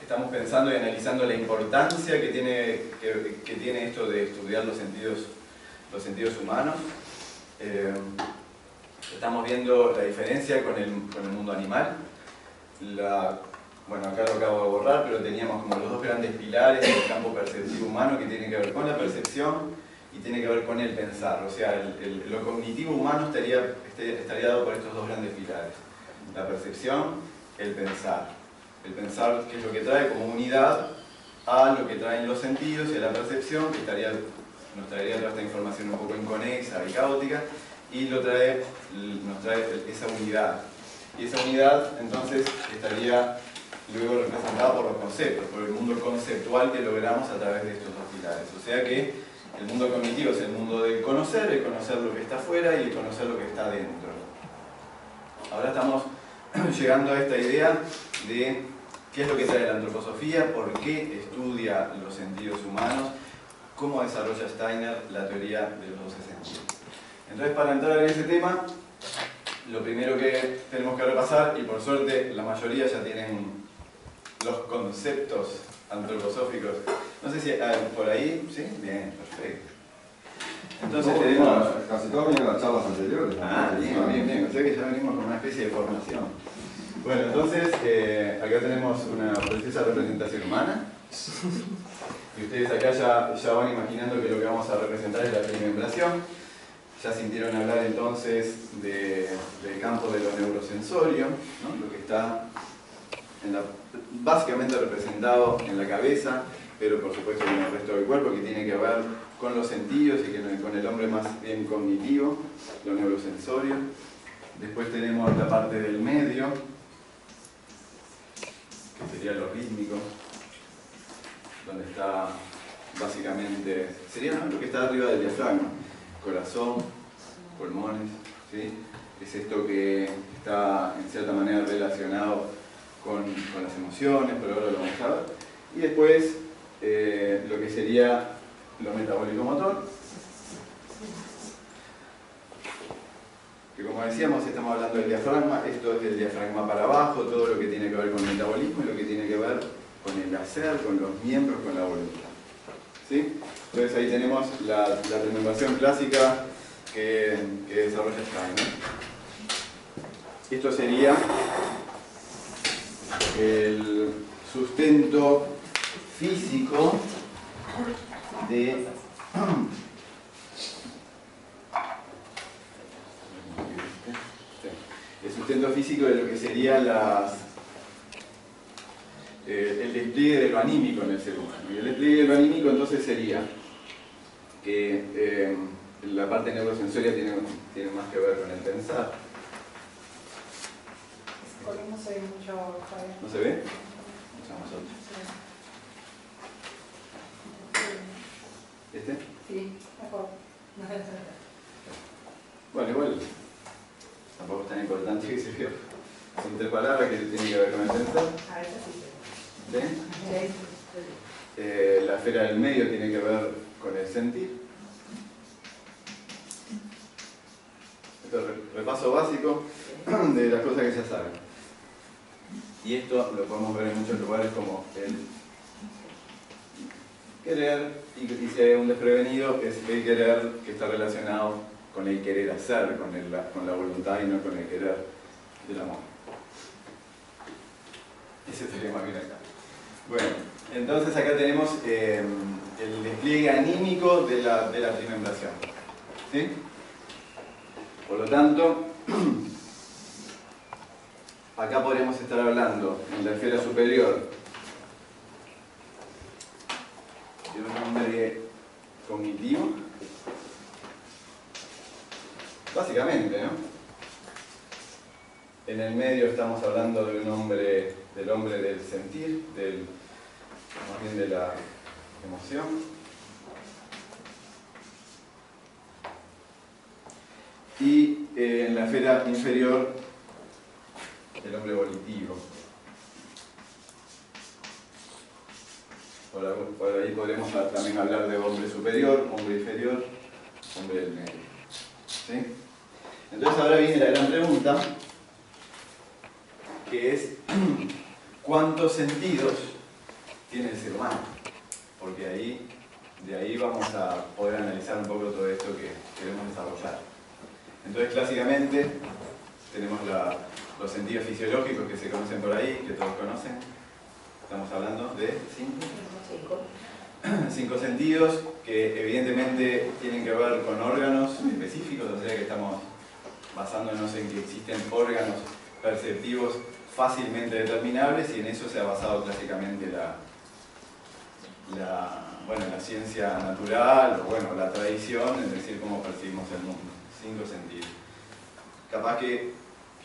estamos pensando y analizando la importancia que tiene esto de estudiar los sentidos humanos. Estamos viendo la diferencia con el mundo animal. Bueno, acá lo acabo de borrar, pero teníamos como los dos grandes pilares del campo perceptivo humano que tienen que ver con la percepción y tiene que ver con el pensar. O sea, lo cognitivo humano estaría dado por estos dos grandes pilares. La percepción, el pensar. El pensar, que es lo que trae como unidad a lo que traen los sentidos, y a la percepción, que nos traería toda esta información un poco inconexa y caótica, y nos trae esa unidad. Y esa unidad, entonces, estaría luego representada por los conceptos, por el mundo conceptual que logramos a través de estos dos pilares. O sea que el mundo cognitivo es el mundo del conocer, el conocer lo que está afuera y el conocer lo que está dentro. Ahora estamos llegando a esta idea de qué es lo que trae la antroposofía, por qué estudia los sentidos humanos, cómo desarrolla Steiner la teoría de los 12 sentidos. Entonces, para entrar en ese tema, lo primero que tenemos que repasar, y por suerte la mayoría ya tienen los conceptos antroposóficos. No sé si por ahí, ¿sí? Bien, perfecto. Entonces tenemos... Casi todos vienen las charlas anteriores. Bien. O sea que ya venimos con una especie de formación. Bueno, entonces, acá tenemos una precisa representación humana. Y ustedes acá ya van imaginando que lo que vamos a representar es la trimembración. Ya sintieron hablar entonces del campo de lo neurosensorio, ¿no? Lo que está básicamente representado en la cabeza, pero por supuesto con el resto del cuerpo, que tiene que ver con los sentidos y con el hombre más bien cognitivo, lo neurosensorio. Después tenemos la parte del medio, que sería lo rítmico, donde está básicamente, sería lo que está arriba del diafragma, corazón, pulmones, ¿sí? Es esto que está en cierta manera relacionado con las emociones, pero ahora lo vamos a ver. Y después lo que sería lo metabólico motor, que como decíamos estamos hablando del diafragma. Esto es del diafragma para abajo, todo lo que tiene que ver con el metabolismo y lo que tiene que ver con el hacer, con los miembros, con la voluntad, ¿sí? Entonces ahí tenemos la trimembración clásica que desarrolla Steiner. Esto sería el sustento físico de lo que sería el despliegue de lo anímico en el ser humano. Y el despliegue de lo anímico entonces sería que la parte neurosensoria tiene más que ver con el pensar. No se ve mucho. ¿No se ve? Echamos otro. ¿Este? Sí, mejor. Bueno, igual tampoco es tan importante que se vea. Son tres palabras que tienen que ver con el pensar. A veces sí. ¿Sí? La esfera del medio tiene que ver con el sentir. Esto es repaso básico de las cosas que ya saben. Y esto lo podemos ver en muchos lugares como el querer, y si hay un desprevenido es el querer que está relacionado con el querer hacer, con la voluntad y no con el querer del amor. Ese estaría más bien acá. Bueno, entonces acá tenemos el despliegue anímico de la trimembración, ¿sí? Por lo tanto, acá podríamos estar hablando en la esfera superior de un hombre cognitivo, básicamente, ¿no? En el medio estamos hablando de del hombre del sentir, más bien de la emoción. Y en la esfera inferior, el hombre volitivo. Por ahí podremos también hablar de hombre superior, hombre inferior, hombre del medio. ¿Sí? Entonces ahora viene la gran pregunta, que es ¿cuántos sentidos tiene el ser humano, porque de ahí vamos a poder analizar un poco todo esto que queremos desarrollar. Entonces, clásicamente, tenemos los sentidos fisiológicos que se conocen por ahí, que todos conocen. Estamos hablando de 5 sentidos que evidentemente tienen que ver con órganos específicos, o sea que estamos basándonos en que existen órganos perceptivos fácilmente determinables, y en eso se ha basado clásicamente la ciencia natural, o bueno, la tradición, es decir, cómo percibimos el mundo. 5 sentidos. Capaz que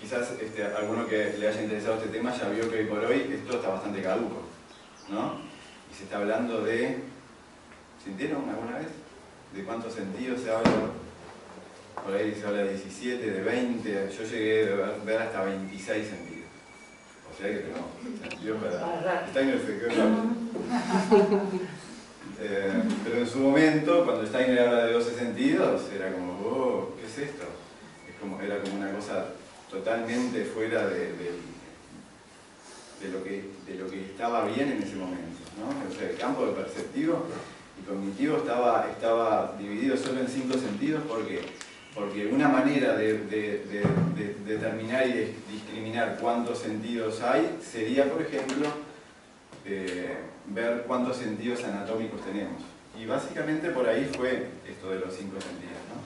quizás alguno que le haya interesado este tema ya vio que hoy por hoy esto está bastante caduco, ¿no? Y se está hablando de... ¿Sintieron alguna vez? ¿De cuántos sentidos se habla? Por ahí se habla de 17, de 20, yo llegué a ver hasta 26 sentidos. O sea que no, Dios verdad. Steiner se quedó pero en su momento, cuando Steiner habla de 12 sentidos, era como, oh, ¿qué es esto? Era como una cosa totalmente fuera de lo que estaba bien en ese momento, ¿no? O sea, el campo de perceptivo y cognitivo estaba dividido solo en 5 sentidos. ¿Por qué? Porque una manera de determinar y de discriminar cuántos sentidos hay sería, por ejemplo, ver cuántos sentidos anatómicos tenemos. Y básicamente por ahí fue esto de los 5 sentidos, ¿no?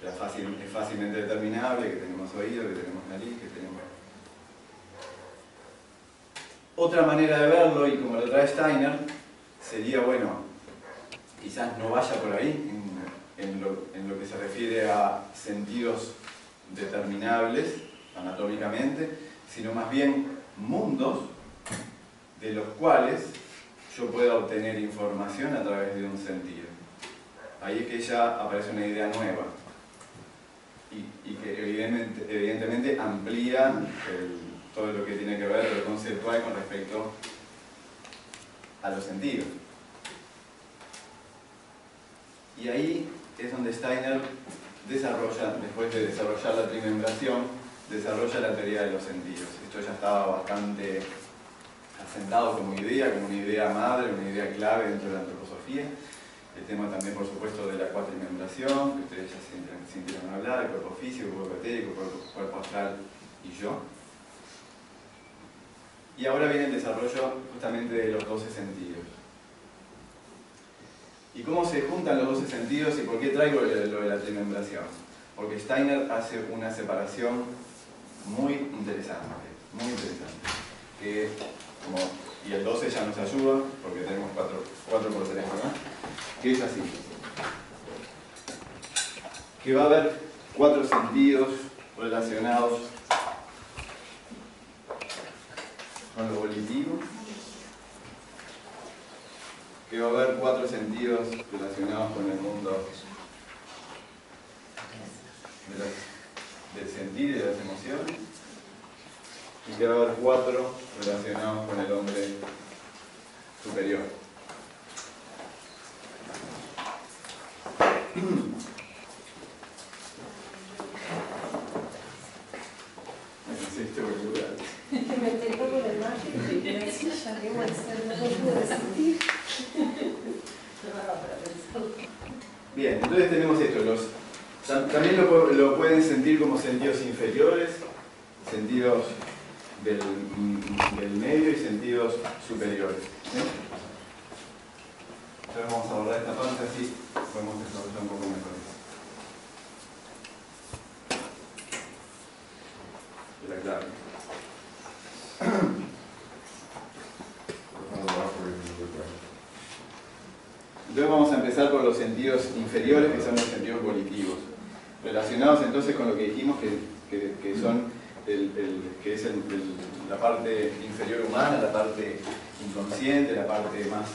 Es fácilmente determinable que tenemos oído, que tenemos nariz, que tenemos... Otra manera de verlo, y como lo trae Steiner, sería, bueno, quizás no vaya por ahí en lo que se refiere a sentidos determinables anatómicamente, sino más bien mundos de los cuales yo pueda obtener información a través de un sentido. Ahí es que ya aparece una idea nueva y que evidentemente amplía todo lo que tiene que ver lo conceptual con respecto a los sentidos. Y ahí es donde Steiner desarrolla, después de desarrollar la trimembración, desarrolla la teoría de los sentidos. Esto ya estaba bastante asentado como una idea madre, una idea clave dentro de la antroposofía. El tema también, por supuesto, de la cuatrimembración, que ustedes ya sintieron hablar, el cuerpo físico, el cuerpo etérico, el cuerpo astral y yo. Y ahora viene el desarrollo justamente de los 12 sentidos. ¿Y cómo se juntan los 12 sentidos y por qué traigo lo de la trimembración? Porque Steiner hace una separación muy interesante, que y el 12 ya nos ayuda, porque tenemos 4 por teléfono, ¿no? Que es así. Que va a haber 4 sentidos relacionados con lo volitivo, que va a haber 4 sentidos relacionados con el mundo del sentir y de las emociones, y que va a haber 4 relacionados con el hombre superior. Me tentó con el mágico y me decía, qué bueno, no lo pude sentir. Bien, entonces tenemos esto. También lo pueden sentir como sentidos inferiores, sentidos del medio y sentidos superiores. ¿Sí? Entonces vamos a abordar esta parte así podemos desarrollar un poco mejor. De la clave. Entonces vamos a empezar por los sentidos inferiores, que son los sentidos volitivos, relacionados entonces con lo que dijimos que son la parte inferior humana, la parte inconsciente, la parte más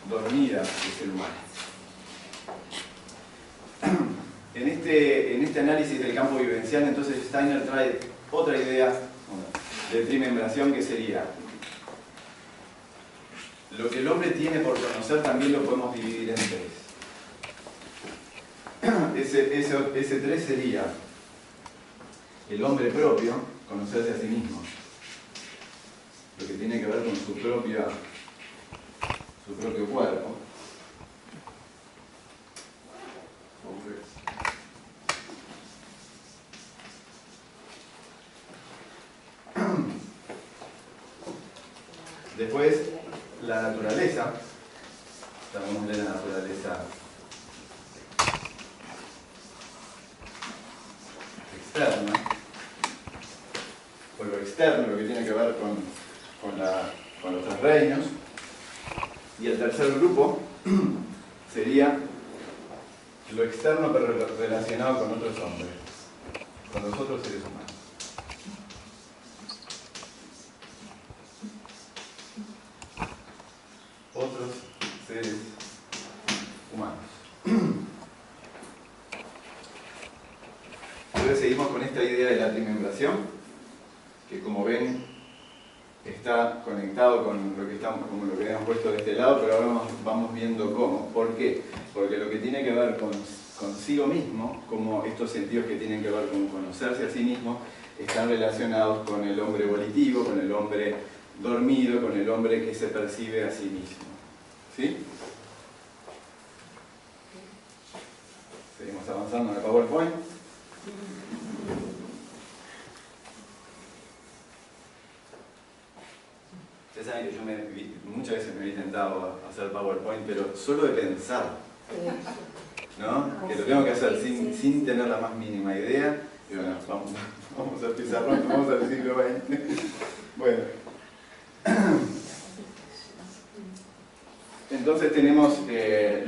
dormida del ser humano. En este análisis del campo vivencial, entonces Steiner trae otra idea de trimembración, que sería: lo que el hombre tiene por conocer también lo podemos dividir en 3. Ese 3 sería el hombre propio, conocerse a sí mismo. Lo que tiene que ver con su propio cuerpo. Después, la naturaleza. Vamos a ver la naturaleza externa. Por lo externo, lo que tiene que ver con los tres reinos. Y el tercer grupo sería lo externo pero relacionado con otros hombres, con los otros seres humanos. Otros seres humanos. Entonces seguimos con esta idea de la trimembración, que como ven está conectado con lo que habíamos puesto de este lado, pero ahora vamos viendo cómo. ¿Por qué? Porque lo que tiene que ver consigo mismo, como estos sentidos que tienen que ver con conocerse a sí mismo, están relacionados con el hombre volitivo, con el hombre dormido, con el hombre que se percibe a sí mismo. ¿Sí? Seguimos avanzando en el PowerPoint. Ustedes saben que yo muchas veces me he intentado hacer PowerPoint, pero solo de pensar, ¿no? Que lo tengo que hacer sin tener la más mínima idea. Y bueno, vamos al pizarrón, vamos al siglo XX. Bueno. Entonces tenemos lo que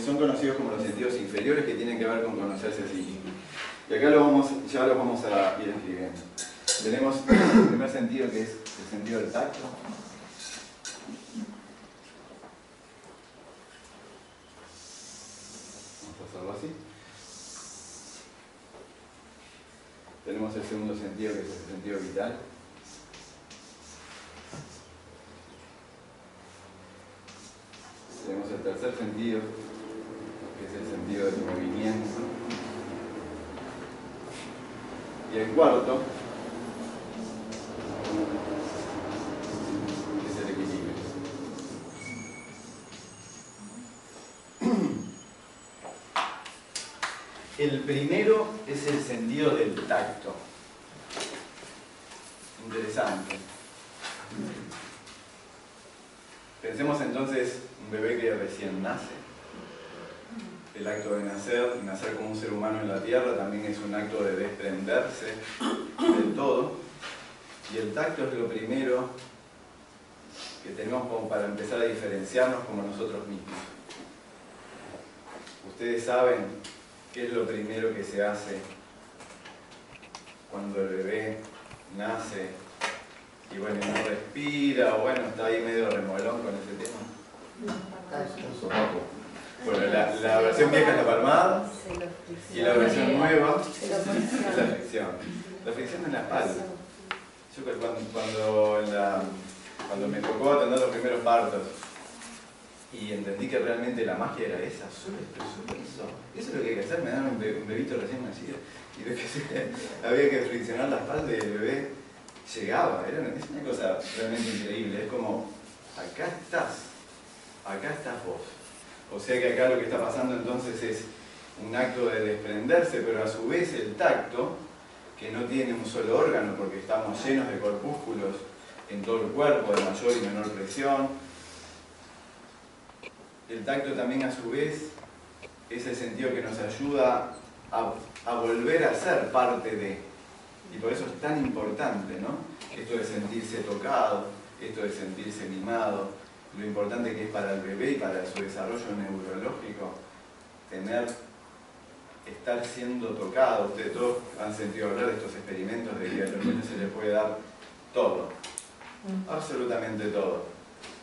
son conocidos como los sentidos inferiores, que tienen que ver con conocerse a sí mismo. Y acá ya los vamos a ir escribiendo. Tenemos el primer sentido, que es el sentido del tacto. Vamos a hacerlo así. Tenemos el segundo sentido, que es el sentido vital. Tenemos el tercer sentido, que es el sentido del movimiento. Y el cuarto es el equilibrio. El primero es el sentido del tacto. Interesante. Pensemos entonces un bebé que recién nace. El acto de nacer como un ser humano en la tierra, también es un acto de desprenderse del todo. Y el tacto es lo primero que tenemos como para empezar a diferenciarnos como nosotros mismos. Ustedes saben qué es lo primero que se hace cuando el bebé nace y bueno, no respira, o bueno, está ahí medio remolón con ese tema. Bueno, la versión vieja es la palmada y la versión nueva es la fricción. La fricción en la espalda. Yo cuando me tocó atender los primeros partos y entendí que realmente la magia era esa, solo eso. Eso es lo que hay que hacer, me dan un bebito recién nacido y ves que había que friccionar la espalda y el bebé llegaba. Es una cosa realmente increíble. Es como, acá estás vos. O sea que acá lo que está pasando entonces es un acto de desprenderse, pero a su vez el tacto, que no tiene un solo órgano porque estamos llenos de corpúsculos en todo el cuerpo, de mayor y menor presión. El tacto también a su vez es el sentido que nos ayuda a volver a ser parte de. Y por eso es tan importante, ¿no? Esto de sentirse tocado, esto de sentirse mimado, lo importante que es para el bebé y para su desarrollo neurológico estar siendo tocado. Ustedes todos han sentido hablar de estos experimentos de que a los niños se les puede dar todo, absolutamente todo,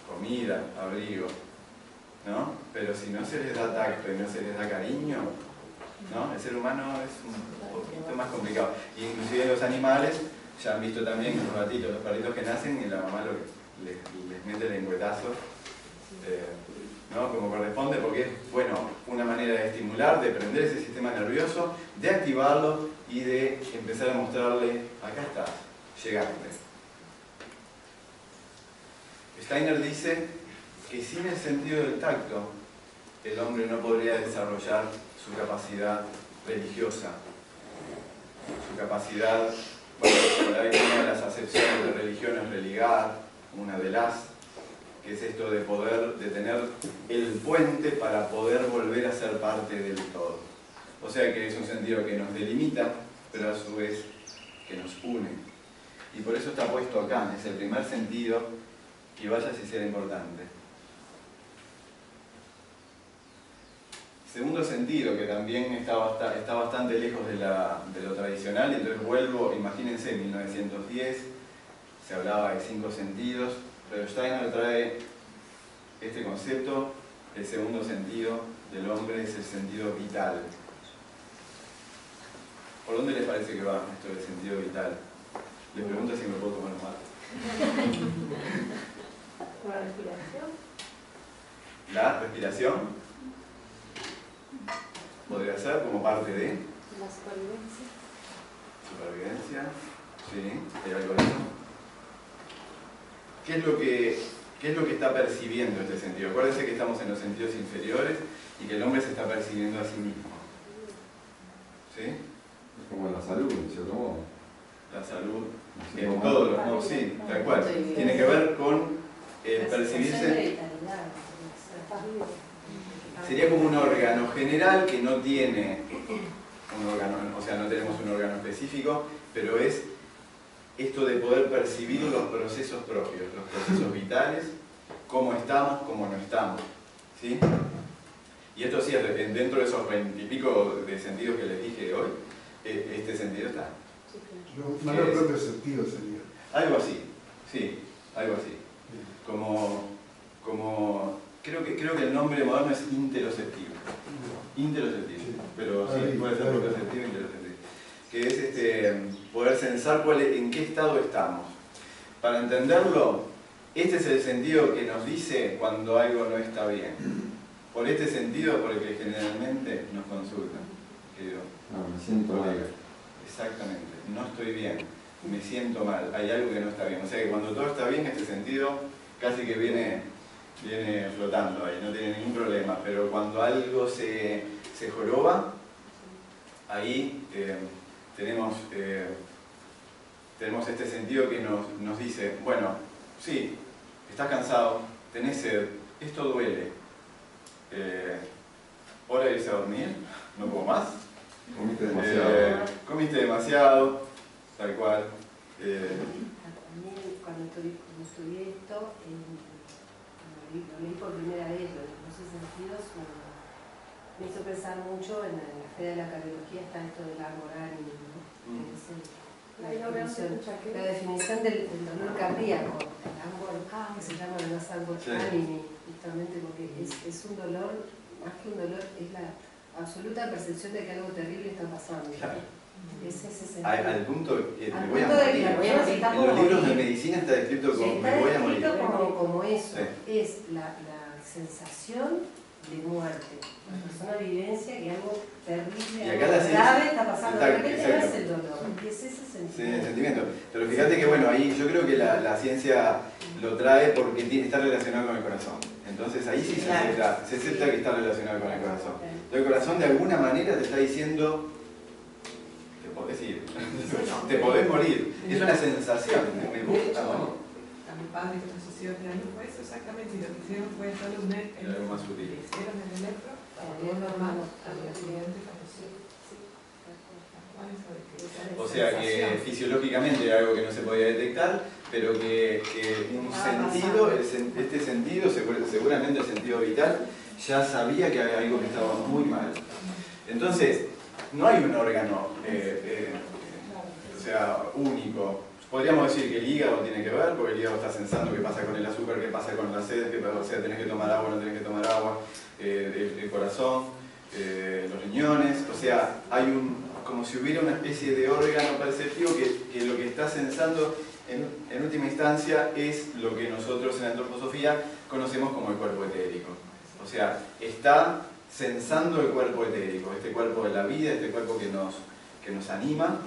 comida, abrigo, ¿no? Pero si no se les da tacto y no se les da cariño, ¿no? El ser humano es un poquito más complicado. Y inclusive los animales, ya han visto también los gatitos, los perritos que nacen y la mamá les mete el lengüetazo, ¿no? Como corresponde, porque es, bueno, una manera de estimular, de prender ese sistema nervioso, de activarlo y de empezar a mostrarle, acá estás, llegaste. Steiner dice que sin el sentido del tacto, el hombre no podría desarrollar su capacidad religiosa, su capacidad, bueno, por ahí una de las acepciones de religión es religar, una de las, que es esto de tener el puente para poder volver a ser parte del todo. O sea que es un sentido que nos delimita, pero a su vez que nos une. Y por eso está puesto acá, es el primer sentido, y vaya si será importante. Segundo sentido, que también está bastante lejos de lo tradicional, entonces vuelvo, imagínense, en 1910 se hablaba de 5 sentidos, pero Steiner trae este concepto, el segundo sentido del hombre es el sentido vital. ¿Por dónde les parece que va esto del sentido vital? Les pregunto si me puedo tomar un mate. ¿Por la respiración? La respiración podría ser como parte de La supervivencia. supervivencia. Sí, ¿hay algo de eso? ¿Qué es lo que está percibiendo este sentido? Acuérdense que estamos en los sentidos inferiores y que el hombre se está percibiendo a sí mismo. ¿Sí? Como la salud, en cierto modo. La salud, Sí, en como- todos los modos, sí, tal cual. Tiene que ver con percibirse. Sería como un órgano general que no tiene un órgano, o sea, no tenemos un órgano específico, pero es esto de poder percibir los procesos propios, los procesos vitales, cómo estamos, cómo no estamos. ¿Sí? Y esto sí, dentro de esos 20 y pico de sentidos que les dije hoy, este sentido está. Más el propio sentido sería. Algo así, sí, algo así. Creo que el nombre moderno es interoceptivo. Interoceptivo, pero sí, puede ser proprioceptivo e interoceptivo. Que es poder censar en qué estado estamos. Para entenderlo, este es el sentido que nos dice cuando algo no está bien. Por este sentido por el que generalmente nos consultan. me siento mal. Exactamente, no estoy bien, me siento mal, hay algo que no está bien. O sea que cuando todo está bien, este sentido casi que viene flotando ahí, no tiene ningún problema. Pero cuando algo se joroba, ahí tenemos este sentido que nos dice, bueno, sí, estás cansado, tenés sed, esto duele, hora de irse a dormir, no puedo más. Comiste demasiado. Comiste demasiado, tal cual. También cuando estudié esto, lo leí por primera vez, los 12 sentidos, me hizo pensar mucho en la esfera de la cardiología, está esto del árbol ánimo, ¿no? La definición del dolor cardíaco, el árbol, que se llama además árbol ánime, justamente porque es un dolor, más que un dolor, es la absoluta percepción de que algo terrible está pasando. Claro. Es ese sentido. Al punto que Al me voy a punto de que morir. me voy a morir. En los libros de medicina está descrito como Está me voy a morir. descrito como eso, Sí. es la sensación de muerte. La persona vivencia que algo terrible, Y acá algo la grave está pasando. De repente no exacto. es el dolor, es ese Sí, sentimiento. el sentimiento. Pero fíjate que bueno, ahí yo creo que la ciencia lo trae porque está relacionado con el corazón. Entonces ahí sí se acepta que está relacionado con el corazón. El corazón de alguna manera te está diciendo, te podés ir, te podés morir. Es una sensación, me gusta morir. A mi padre que falleció este año fue eso exactamente, y lo que hicieron fue darle un Era algo más sutil. le hicieron el electro, También todo normal. normal, al día siguiente falleció. Tal cual, eso de que- O sea que fisiológicamente era algo que no se podía detectar, pero que un sentido, este sentido, seguramente el sentido vital, ya sabía que había algo que estaba muy mal. Entonces, no hay un órgano o sea, único. Podríamos decir que el hígado tiene que ver, porque el hígado está sensando qué pasa con el azúcar, qué pasa con la sed, o sea, tenés que tomar agua, no tenés que tomar agua, el corazón, los riñones, o sea, hay como si hubiera una especie de órgano perceptivo que lo que está sensando en última instancia es lo que nosotros en la antroposofía conocemos como el cuerpo etérico. O sea, está sensando el cuerpo etérico, este cuerpo de la vida, este cuerpo que nos anima.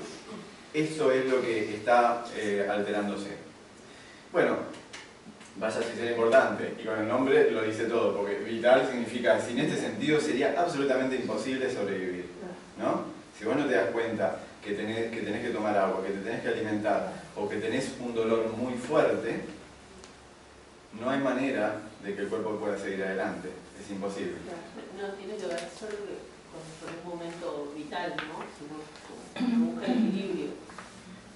Eso es lo que está alterándose. Bueno, vaya si sea importante, y con el nombre lo dice todo, porque vital significa, sin este sentido sería absolutamente imposible sobrevivir, ¿no? Si vos no te das cuenta que tenés que tomar agua, que te tenés que alimentar, o que tenés un dolor muy fuerte, no hay manera de que el cuerpo pueda seguir adelante, es imposible. No tiene que ver solo con un momento vital, ¿no? Sino con buscar equilibrio.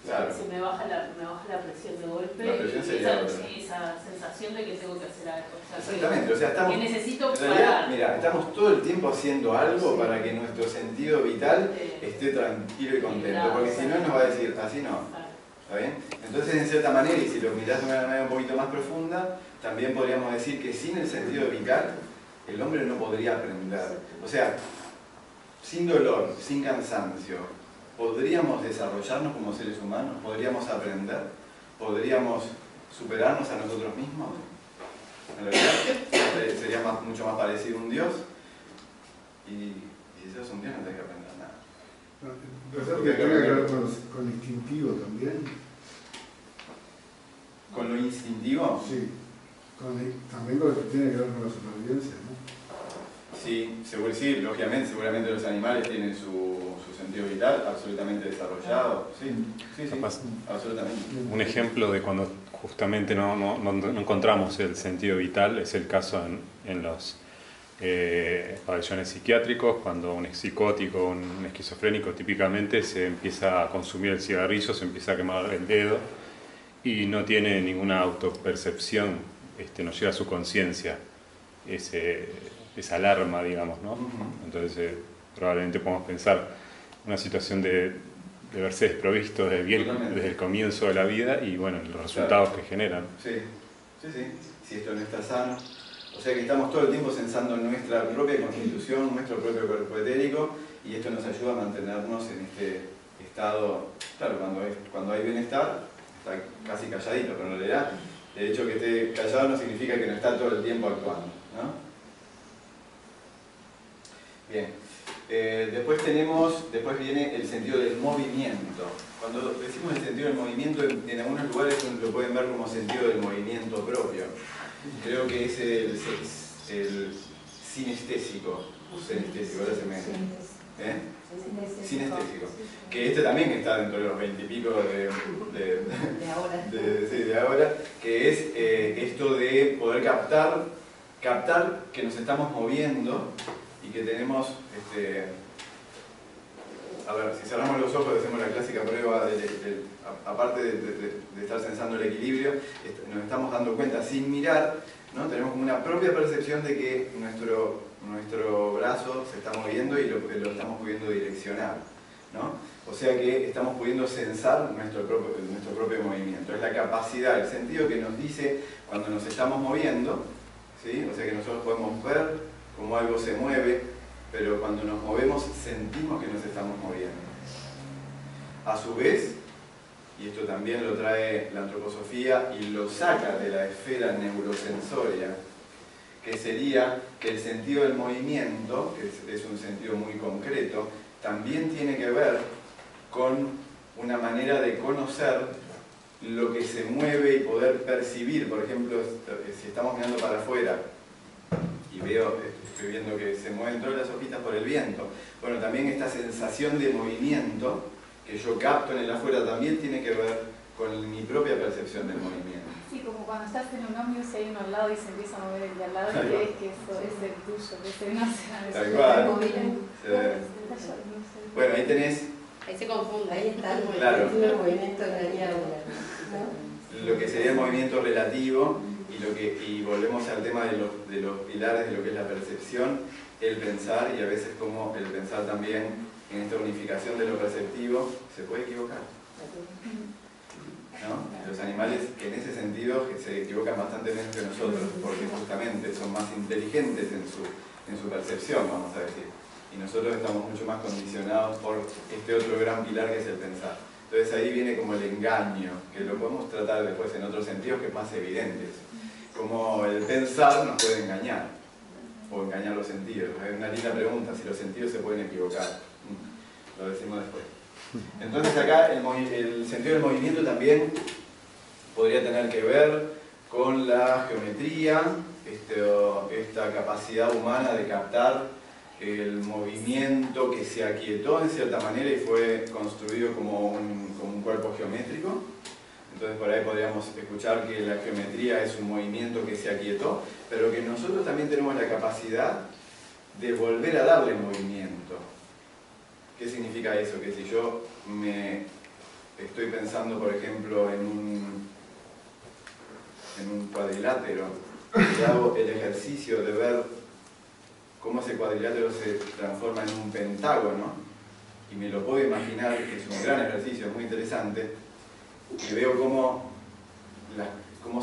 Claro. Se me baja la presión de golpe, La presión y sería esa sensación de que tengo que hacer algo. O sea, Exactamente, o sea, estamos, que necesito en realidad, parar. mira, estamos todo el tiempo haciendo algo para que nuestro sentido vital esté tranquilo y contento, porque si no nos va a decir, así no. ¿Está bien? Entonces, en cierta manera, y si lo mirás de una manera un poquito más profunda, también podríamos decir que sin el sentido vital, el hombre no podría aprender. O sea, sin dolor, sin cansancio, ¿podríamos desarrollarnos como seres humanos? ¿Podríamos aprender? ¿Podríamos superarnos a nosotros mismos? En realidad sería mucho más parecido a un Dios. Y si sos un Dios no tenés que aprender nada. Pensar que tiene que ver con lo instintivo también. ¿Con lo instintivo? Sí, también con lo que tiene que ver con la supervivencia, ¿no? Sí, sí, lógicamente, seguramente los animales tienen su sentido vital absolutamente desarrollado. Sí, absolutamente. Un ejemplo de cuando justamente no encontramos el sentido vital es el caso en los pabellones psiquiátricos, cuando un psicótico, un esquizofrénico típicamente se empieza a consumir el cigarrillo, se empieza a quemar el dedo y no tiene ninguna autopercepción, no llega a su conciencia esa alarma, digamos, ¿no? Entonces probablemente podemos pensar una situación de verse desprovisto desde el comienzo de la vida y bueno, los resultados que generan. Sí, si esto no está sano. O sea que estamos todo el tiempo censando nuestra propia constitución, nuestro propio cuerpo etérico, y esto nos ayuda a mantenernos en este estado. Claro, cuando hay bienestar, está casi calladito, pero en realidad el hecho de que esté callado no significa que no está todo el tiempo actuando, ¿no? Bien, después viene el sentido del movimiento. Cuando decimos el sentido del movimiento, en algunos lugares lo pueden ver como sentido del movimiento propio. Creo que es el sinestésico, ahora se me... Sinestésico. Que este también está dentro de los 20 y pico de ahora, que es esto de poder captar que nos estamos moviendo y que tenemos, a ver, si cerramos los ojos, hacemos la clásica prueba, aparte de estar sensando el equilibrio, nos estamos dando cuenta sin mirar, ¿no? Tenemos como una propia percepción de que nuestro brazo se está moviendo y lo estamos pudiendo direccionar, ¿no? O sea que estamos pudiendo sensar nuestro propio movimiento. Es la capacidad, el sentido que nos dice cuando nos estamos moviendo, ¿sí? O sea que nosotros podemos ver cómo algo se mueve, pero cuando nos movemos sentimos que nos estamos moviendo. A su vez, y esto también lo trae la antroposofía y lo saca de la esfera neurosensoria, que sería que el sentido del movimiento, que es un sentido muy concreto, también tiene que ver con una manera de conocer lo que se mueve y poder percibir. Por ejemplo, si estamos mirando para afuera y estoy viendo que se mueven todas las hojitas por el viento, bueno, también esta sensación de movimiento que yo capto en el afuera también tiene que ver con mi propia percepción del movimiento. Sí, como cuando estás en un ómnibus y hay uno al lado y se empieza a mover el de al lado y crees que eso es el tuyo, que ese no se Tal cual. Bueno, ahí tenés... Ahí se confunde, ahí está el Claro. movimiento engañado, ¿no? Lo que sería el movimiento relativo y volvemos al tema de los pilares de lo que es la percepción, el pensar, y a veces como el pensar también en esta unificación de lo perceptivo se puede equivocar, ¿no? Los animales que en ese sentido se equivocan bastante menos que nosotros porque justamente son más inteligentes en su percepción, vamos a decir, y nosotros estamos mucho más condicionados por este otro gran pilar que es el pensar. Entonces ahí viene como el engaño, que lo podemos tratar después en otros sentidos que es más evidente. Como el pensar nos puede engañar, o engañar los sentidos. Hay una linda pregunta, si los sentidos se pueden equivocar. Lo decimos después. Entonces acá el sentido del movimiento también podría tener que ver con la geometría, esta capacidad humana de captar el movimiento que se aquietó en cierta manera y fue construido como un cuerpo geométrico. Entonces por ahí podríamos escuchar que la geometría es un movimiento que se aquietó, pero que nosotros también tenemos la capacidad de volver a darle movimiento. ¿Qué significa eso? Que si yo me estoy pensando, por ejemplo, en un cuadrilátero y hago el ejercicio de ver cómo ese cuadrilátero se transforma en un pentágono, y me lo puedo imaginar, que es un gran ejercicio, muy interesante, y veo cómo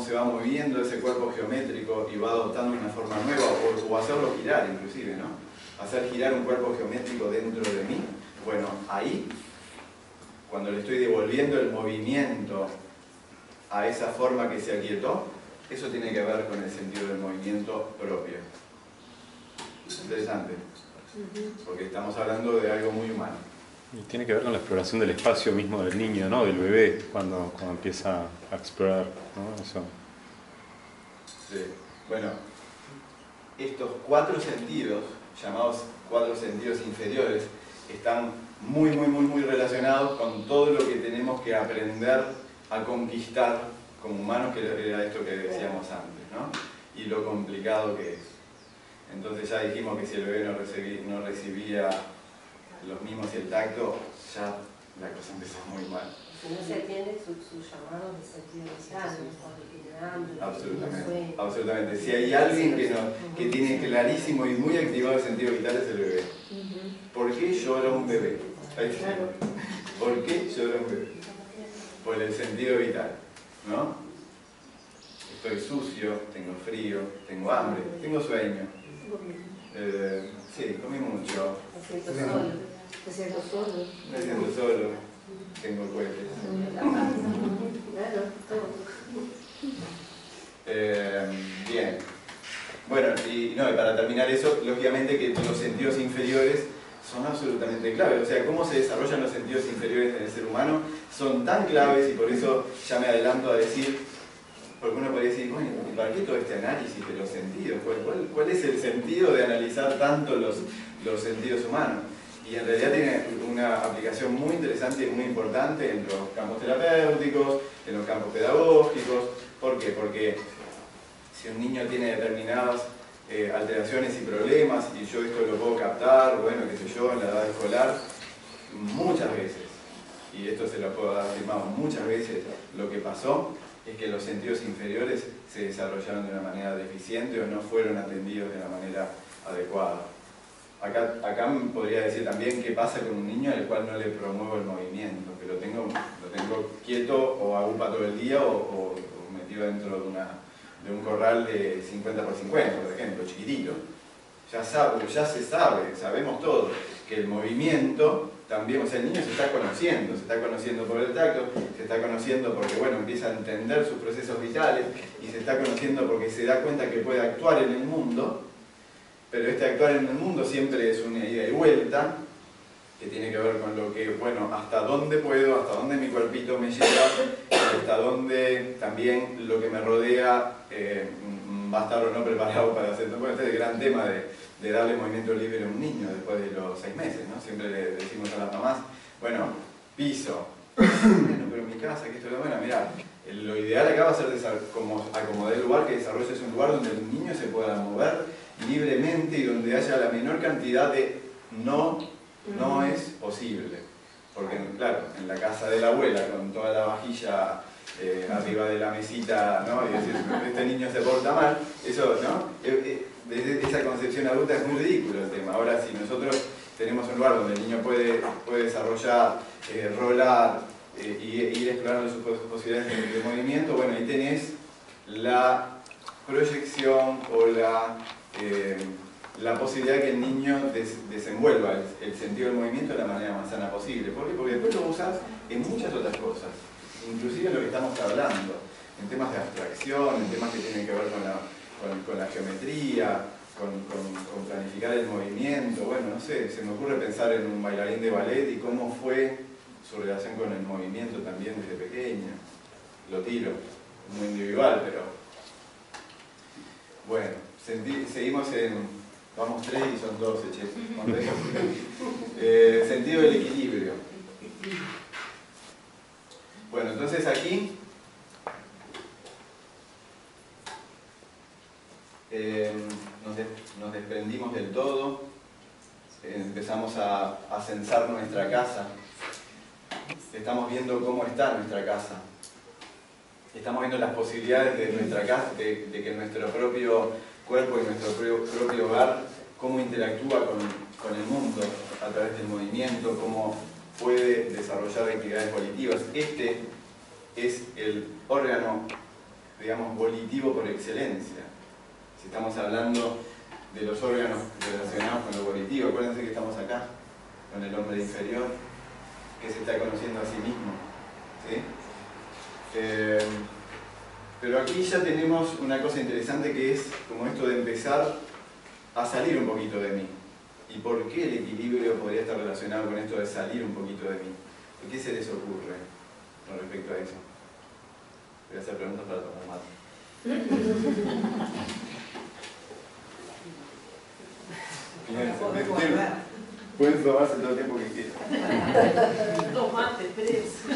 se va moviendo ese cuerpo geométrico y va adoptando una forma nueva, o hacerlo girar inclusive, ¿no? Hacer girar un cuerpo geométrico dentro de mí. Bueno, ahí, cuando le estoy devolviendo el movimiento a esa forma que se aquietó, eso tiene que ver con el sentido del movimiento propio. Interesante, porque estamos hablando de algo muy humano. Y tiene que ver con la exploración del espacio mismo del niño, ¿no? Del bebé, cuando empieza a explorar, ¿no? Eso. Sí. Bueno, estos 4 sentidos, llamados 4 sentidos inferiores, están muy relacionados con todo lo que tenemos que aprender a conquistar como humanos, que era esto que decíamos antes, ¿no? Y lo complicado que es. Entonces ya dijimos que si el bebé no recibía los mimos y el tacto, ya la cosa empezó muy mal. Si no se atiende sus llamados de sentido vital, cuando tiene hambre, absolutamente, absolutamente. Si hay alguien que tiene clarísimo y muy activado el sentido vital, es el bebé. ¿Por qué llora un bebé? ¿Por qué llora un bebé? Por el sentido vital, ¿no? Estoy sucio, tengo frío, tengo hambre, tengo sueño. Sí, comí mucho. Me siento solo. Me siento solo. Me siento solo. Tengo cohetes. Claro, todo. Bien. Bueno, y para terminar eso, lógicamente que los sentidos inferiores son absolutamente claves. O sea, cómo se desarrollan los sentidos inferiores en el ser humano son tan claves, y por eso ya me adelanto a decir, porque uno podría decir, bueno, ¿y para qué todo este análisis de los sentidos? ¿Cuál es el sentido de analizar tanto los sentidos humanos? Y en realidad tiene una aplicación muy interesante y muy importante en los campos terapéuticos, en los campos pedagógicos. ¿Por qué? Porque si un niño tiene determinadas alteraciones y problemas, y yo esto lo puedo captar, bueno, qué sé yo, en la edad escolar, muchas veces, y esto se lo puedo dar firmado muchas veces, lo que pasó es que los sentidos inferiores se desarrollaron de una manera deficiente o no fueron atendidos de la manera adecuada. Acá me podría decir también qué pasa con un niño al cual no le promuevo el movimiento, que lo tengo quieto o agupa todo el día o metido dentro de un corral de 50 por 50, por ejemplo, chiquitito. Ya se sabe, sabemos todos que el movimiento también, o sea, el niño se está conociendo por el tacto, se está conociendo porque, bueno, empieza a entender sus procesos vitales, y se está conociendo porque se da cuenta que puede actuar en el mundo, pero este actuar en el mundo siempre es una ida y vuelta, que tiene que ver con lo que, bueno, hasta dónde puedo, hasta dónde mi cuerpito me lleva, y hasta dónde también lo que me rodea va a estar o no preparado para hacer. Bueno, este es el gran tema de darle movimiento libre a un niño después de los 6 meses, ¿no? Siempre le decimos a las mamás, bueno, piso. Bueno, pero en mi casa, que esto es bueno, mirá, lo ideal acá va a ser como acomodar el lugar, que desarrolles un lugar donde el niño se pueda mover libremente y donde haya la menor cantidad de no es posible. Porque, claro, en la casa de la abuela, con toda la vajilla arriba de la mesita, ¿no? Y decir, este niño se porta mal, eso, ¿no? Desde esa concepción adulta es muy ridículo el tema. Ahora, si nosotros tenemos un lugar donde el niño puede desarrollar, rolar y ir explorando sus posibilidades de movimiento, bueno, ahí tenés la proyección o la posibilidad de que el niño desenvuelva el sentido del movimiento de la manera más sana posible. ¿Por qué? Porque después lo usas en muchas otras cosas, inclusive en lo que estamos hablando, en temas de abstracción, en temas que tienen que ver con la geometría, con planificar el movimiento. Bueno, no sé, se me ocurre pensar en un bailarín de ballet y cómo fue su relación con el movimiento también desde pequeño. Lo tiro, muy individual, pero Bueno, seguimos en... Vamos 3 y son 12, che. Sentido del equilibrio. Bueno, entonces aquí nos desprendimos del todo, empezamos a censar nuestra casa, estamos viendo cómo está nuestra casa, estamos viendo las posibilidades de nuestra casa, de que nuestro propio cuerpo y nuestro propio hogar, cómo interactúa con el mundo a través del movimiento, cómo puede desarrollar actividades volitivas. Este es el órgano, digamos, volitivo por excelencia. Si estamos hablando de los órganos relacionados con lo volitivo, acuérdense que estamos acá, con el hombre inferior, que se está conociendo a sí mismo. ¿Sí? Pero aquí ya tenemos una cosa interesante que es como esto de empezar a salir un poquito de mí. ¿Y por qué el equilibrio podría estar relacionado con esto de salir un poquito de mí? ¿Por qué se les ocurre con respecto a eso? Voy a hacer preguntas para tomar mate. Pueden tomarse todo el tiempo que quieran. Tomate, tres. ¿No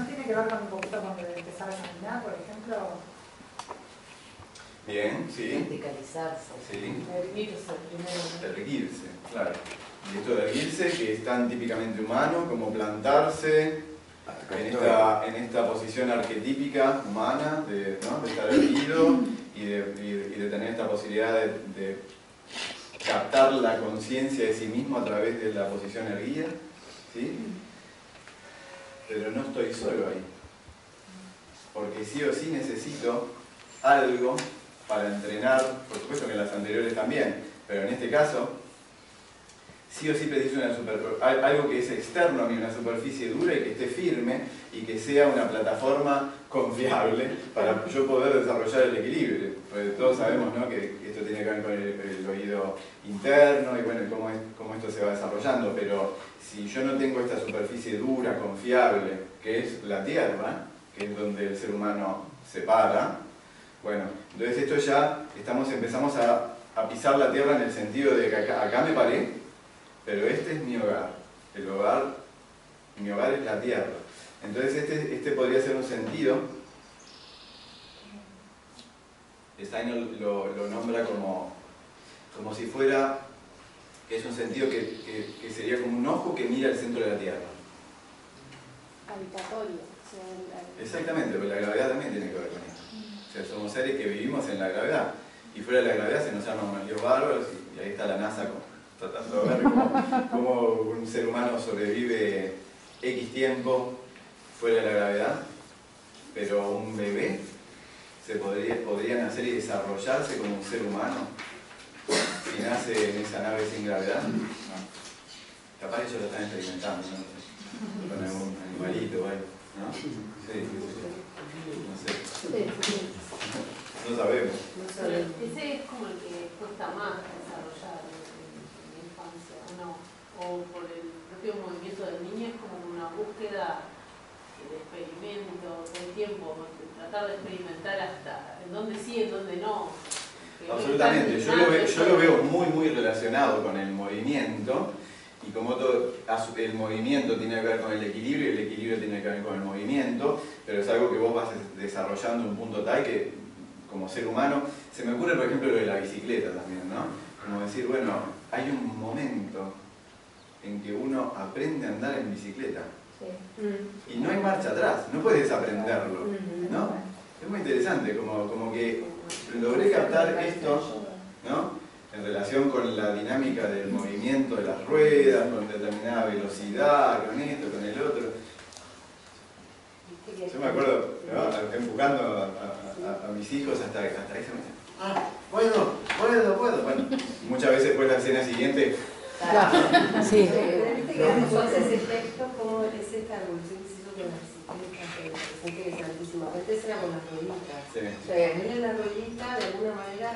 tiene que ver con un poquito con empezar a caminar, por ejemplo? Bien, sí. Verticalizarse. Sí. Erguirse primero. Erguirse, claro. Y esto de erguirse, que es tan típicamente humano, como plantarse en esta posición arquetípica humana, de estar erguido y de tener esta posibilidad de captar la conciencia de sí mismo a través de la posición erguida. ¿Sí? Pero no estoy solo ahí. Porque sí o sí necesito algo para entrenar, por supuesto que en las anteriores también, pero en este caso, sí o sí preciso algo que es externo a mí, una superficie dura y que esté firme y que sea una plataforma confiable para yo poder desarrollar el equilibrio. Porque todos sabemos, ¿no?, que esto tiene que ver con el oído interno y bueno, cómo esto se va desarrollando, pero si yo no tengo esta superficie dura, confiable, que es la tierra, que es donde el ser humano se para, bueno, entonces esto ya empezamos a pisar la tierra en el sentido de que acá me paré, pero este es mi hogar. Mi hogar es la tierra. Entonces este podría ser un sentido. Steiner lo nombra como si fuera, que es un sentido que sería como un ojo que mira el centro de la tierra. Habitatorio. Exactamente, porque la gravedad también tiene que ver con eso. O sea, somos seres que vivimos en la gravedad. Y fuera de la gravedad se nos arman unos líos bárbaros y ahí está la NASA tratando de ver cómo un ser humano sobrevive X tiempo fuera de la gravedad, pero un bebé podría nacer y desarrollarse como un ser humano si nace en esa nave sin gravedad. No. Capaz ellos lo están experimentando, ¿no? Con algún animalito o algo, ¿no? Sí. No sé. No sabemos. Ese es como el que cuesta más desarrollar en la infancia, ¿o no? O por el propio movimiento del niño es como una búsqueda de experimento todo el tiempo, tratar de experimentar hasta en dónde sí, en dónde no. Absolutamente, yo lo veo muy relacionado con el movimiento, y como todo el movimiento tiene que ver con el equilibrio y el equilibrio tiene que ver con el movimiento, pero es algo que vos vas desarrollando en un punto tal que como ser humano, se me ocurre por ejemplo lo de la bicicleta también, ¿no? Como decir, bueno, hay un momento en que uno aprende a andar en bicicleta y no hay marcha atrás, no puedes desaprenderlo, ¿no? Es muy interesante, como que logré captar esto, ¿no?, en relación con la dinámica del movimiento de las ruedas, con determinada velocidad, con esto, con el otro. Yo me acuerdo, ¿no?, empujando a mis hijos hasta ahí se me dice, puedo. Bueno, muchas veces después la escena siguiente. Claro, sí. Viste que entonces ese efecto, como es esta evolución que se hizo con la bicicleta, que es interesantísima. Antes era con las rueditas. Sí. O sea, en la ruedita, de alguna manera.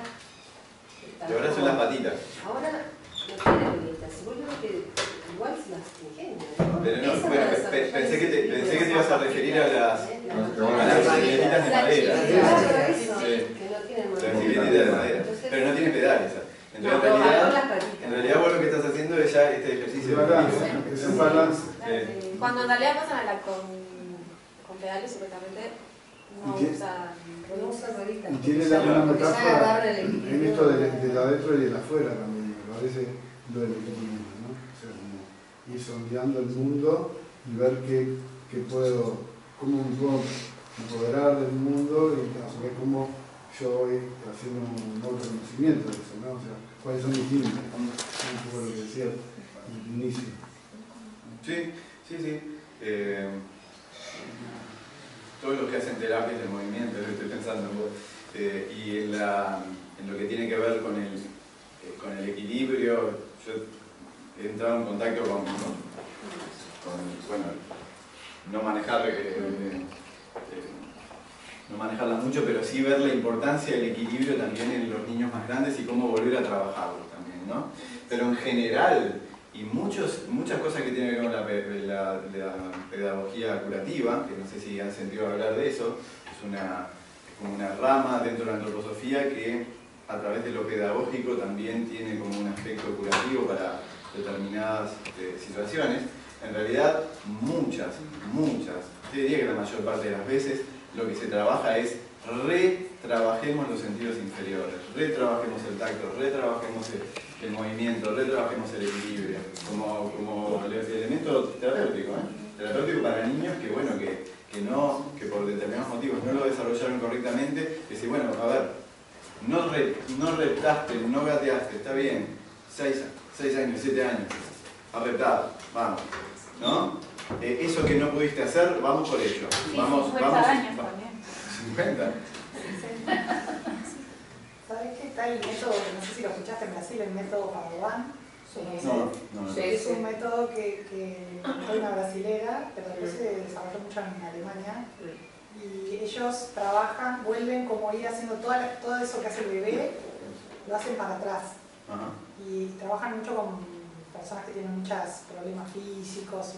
Y ahora son las patitas. Ahora no tiene rueditas. Igual creo que igual se las ingenian, ¿no? Pero no, bueno, pensé que te ibas a referir a las bicicletas de madera. Claro, eso, que no tienen Las bicicletas ruedita de madera, pero no tiene pedales. Entonces, en realidad vos lo que estás haciendo es ya este ejercicio de balance. Es un balance. Cuando en realidad pasan a la con pedales, supuestamente no usan rueditas. Y tiene una metáfora en esto del adentro y del afuera también, me parece lo del equilibrio, ¿no? O sea, como ir sondeando el mundo y ver cómo me puedo empoderar del mundo y a su vez cómo yo voy haciendo un autoconocimiento de eso, ¿no? O sea, cuáles son mis límites, un poco lo que decía al inicio. Sí. Todos los que hacen terapias de movimiento, estoy pensando en vos, y en lo que tiene que ver con el equilibrio, yo he entrado en contacto con bueno, no manejarla mucho, pero sí ver la importancia del equilibrio también en los niños más grandes y cómo volver a trabajarlo también, ¿no? Pero en general, y muchas cosas que tienen que ver con la pedagogía curativa, que no sé si han sentido hablar de eso, es como una rama dentro de la antroposofía que a través de lo pedagógico también tiene como un aspecto curativo para determinadas situaciones. En realidad, muchas, te diría que la mayor parte de las veces, lo que se trabaja es retrabajemos los sentidos inferiores, retrabajemos el tacto, retrabajemos el movimiento, retrabajemos el equilibrio, como elemento terapéutico, terapéutico para niños que, bueno, que por determinados motivos no lo desarrollaron correctamente, decir, bueno, a ver, no reptaste, no gateaste, está bien, 6 años, 7 años, has reptado, vamos, ¿no? Eso que no pudiste hacer, vamos por ello. Sí, vamos, 50 años también. 50. ¿Sabes qué está el método, no sé si lo escuchaste en Brasil, el método Padovan? No. Es un método que fue una brasilera, pero después se desarrolló mucho en Alemania. Y ellos trabajan, vuelven como ir haciendo todo eso que hace el bebé, lo hacen para atrás. Y trabajan mucho con personas que tienen muchos problemas físicos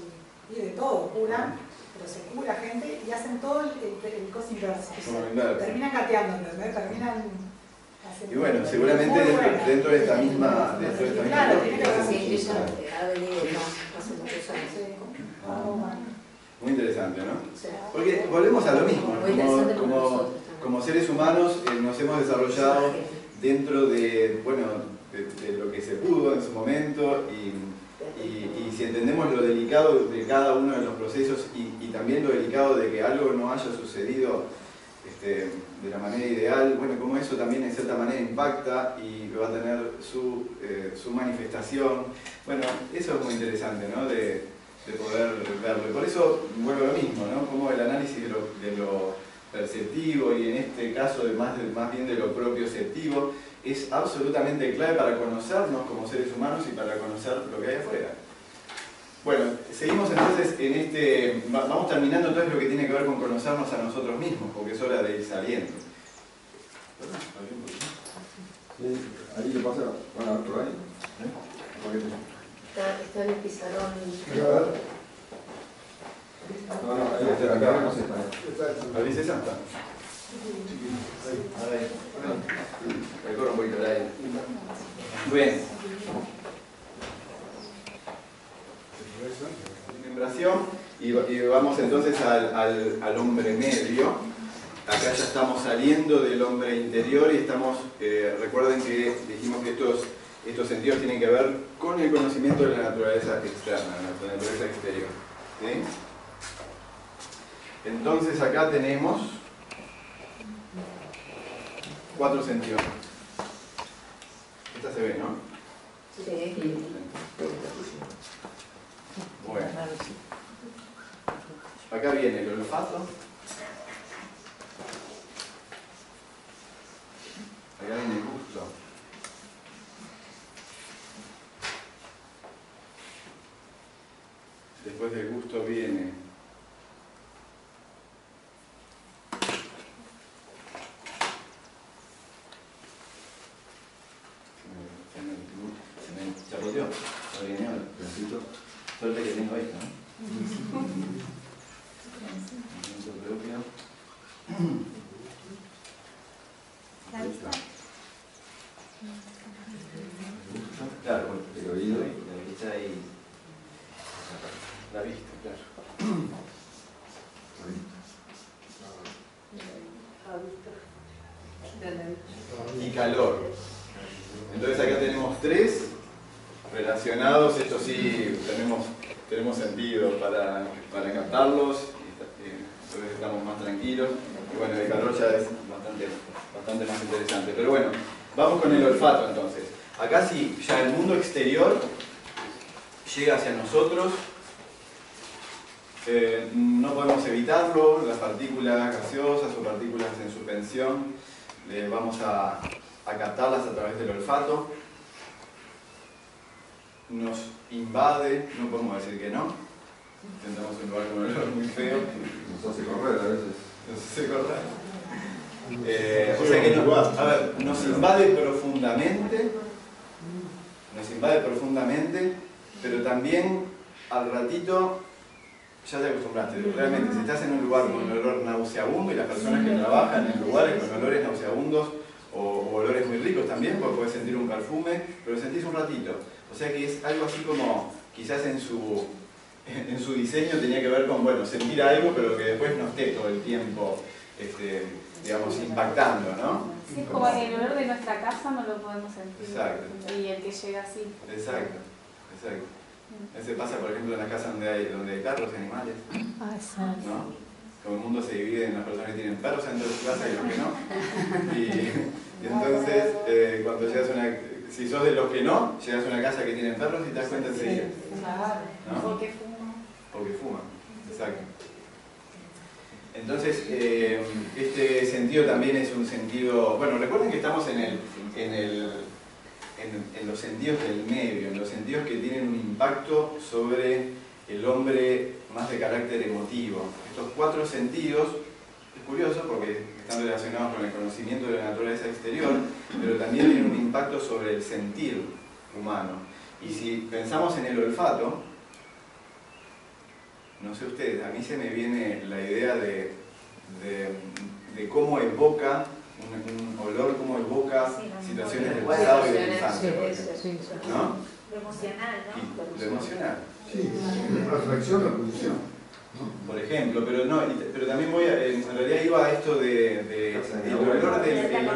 y de todo, curan, pero se cura gente y hacen todo el coso inverso. Terminan gateando, terminan haciendo. Y bueno, seguramente dentro de esta misma. Claro, tiene que ver. Sí, ella ha venido hace muchos años. Muy interesante, ¿no? Porque volvemos a lo mismo, como seres humanos nos hemos desarrollado dentro de lo que se pudo en su momento y si entendemos lo delicado de cada uno de los procesos y también lo delicado de que algo no haya sucedido de la manera ideal, bueno, como eso también en cierta manera impacta y va a tener su manifestación. Bueno, eso es muy interesante, ¿no? De poder verlo. Y por eso vuelvo a lo mismo, ¿no? Como el análisis de lo perceptivo y en este caso más bien de lo propioceptivo es absolutamente clave para conocernos como seres humanos y para conocer lo que hay afuera. Bueno, seguimos entonces vamos terminando entonces lo que tiene que ver con conocernos a nosotros mismos, porque es hora de ir saliendo. Sí, ahí le pasa, van a ver por ahí. Está en el pizarrón. No, ahí está, acá no se está. ¿Abrís esa? Está. Ahí. Recorro un poquito el aire. Bien. Membración. Y vamos entonces al hombre medio. Acá ya estamos saliendo del hombre interior y estamos, recuerden que dijimos que estos sentidos tienen que ver con el conocimiento de la naturaleza externa, de la naturaleza exterior. ¿Sí? Entonces acá tenemos 4 sentidos. Esta se ve, ¿no? Sí. Bueno. Acá viene el olfato. Acá viene el gusto. Después del gusto viene se me chapoteó. Suerte que tengo esto, ¿no? Movimiento propio. y calor. Entonces acá tenemos 3 relacionados, esto sí tenemos sentido para captarlos, entonces estamos más tranquilos. Y bueno, el calor ya es bastante más interesante. Pero bueno, vamos con el olfato entonces. Acá sí, ya el mundo exterior llega hacia nosotros, no podemos evitarlo, las partículas gaseosas o partículas en suspensión, vamos a captarlas a través del olfato. Nos invade, no podemos decir que no. Intentamos un lugar con un olor muy feo. Nos hace correr a veces. Nos hace correr. O sea que a ver, nos invade profundamente, pero también al ratito ya te acostumbraste. Realmente, si estás en un lugar con un olor nauseabundo, y las personas que trabajan en lugares con olores nauseabundos o olores muy ricos también, porque puedes sentir un perfume, pero lo sentís un ratito. O sea que es algo así como, quizás en su diseño tenía que ver con, bueno, sentir algo, pero que después no esté todo el tiempo, digamos, impactando, ¿no? Sí, es como el olor de nuestra casa no lo podemos sentir. Exacto. Y el que llega así. Exacto. Ese pasa, por ejemplo, en las casas donde hay perros y animales, ¿no? Todo el mundo se divide en las personas que tienen perros dentro de su casa y los que no. Y entonces, cuando llegas si sos de los que no, llegas a una casa que tiene perros y te das cuenta enseguida. ¿No? Porque fuma. Porque fuma, exacto. Entonces, este sentido también es un sentido... Bueno, recuerden que estamos en los sentidos del medio, en los sentidos que tienen un impacto sobre el hombre más de carácter emotivo. Estos 4 sentidos, es curioso porque están relacionados con el conocimiento de la naturaleza exterior, pero también tienen un impacto sobre el sentir humano. Y si pensamos en el olfato, no sé ustedes, a mí se me viene la idea de cómo evoca un olor, cómo evoca situaciones del pasado y de la infancia, ¿no? Lo emocional, ¿no? Lo emocional. Sí, reflexión, repulsión. Por ejemplo, pero también en realidad iba a esto el olor de la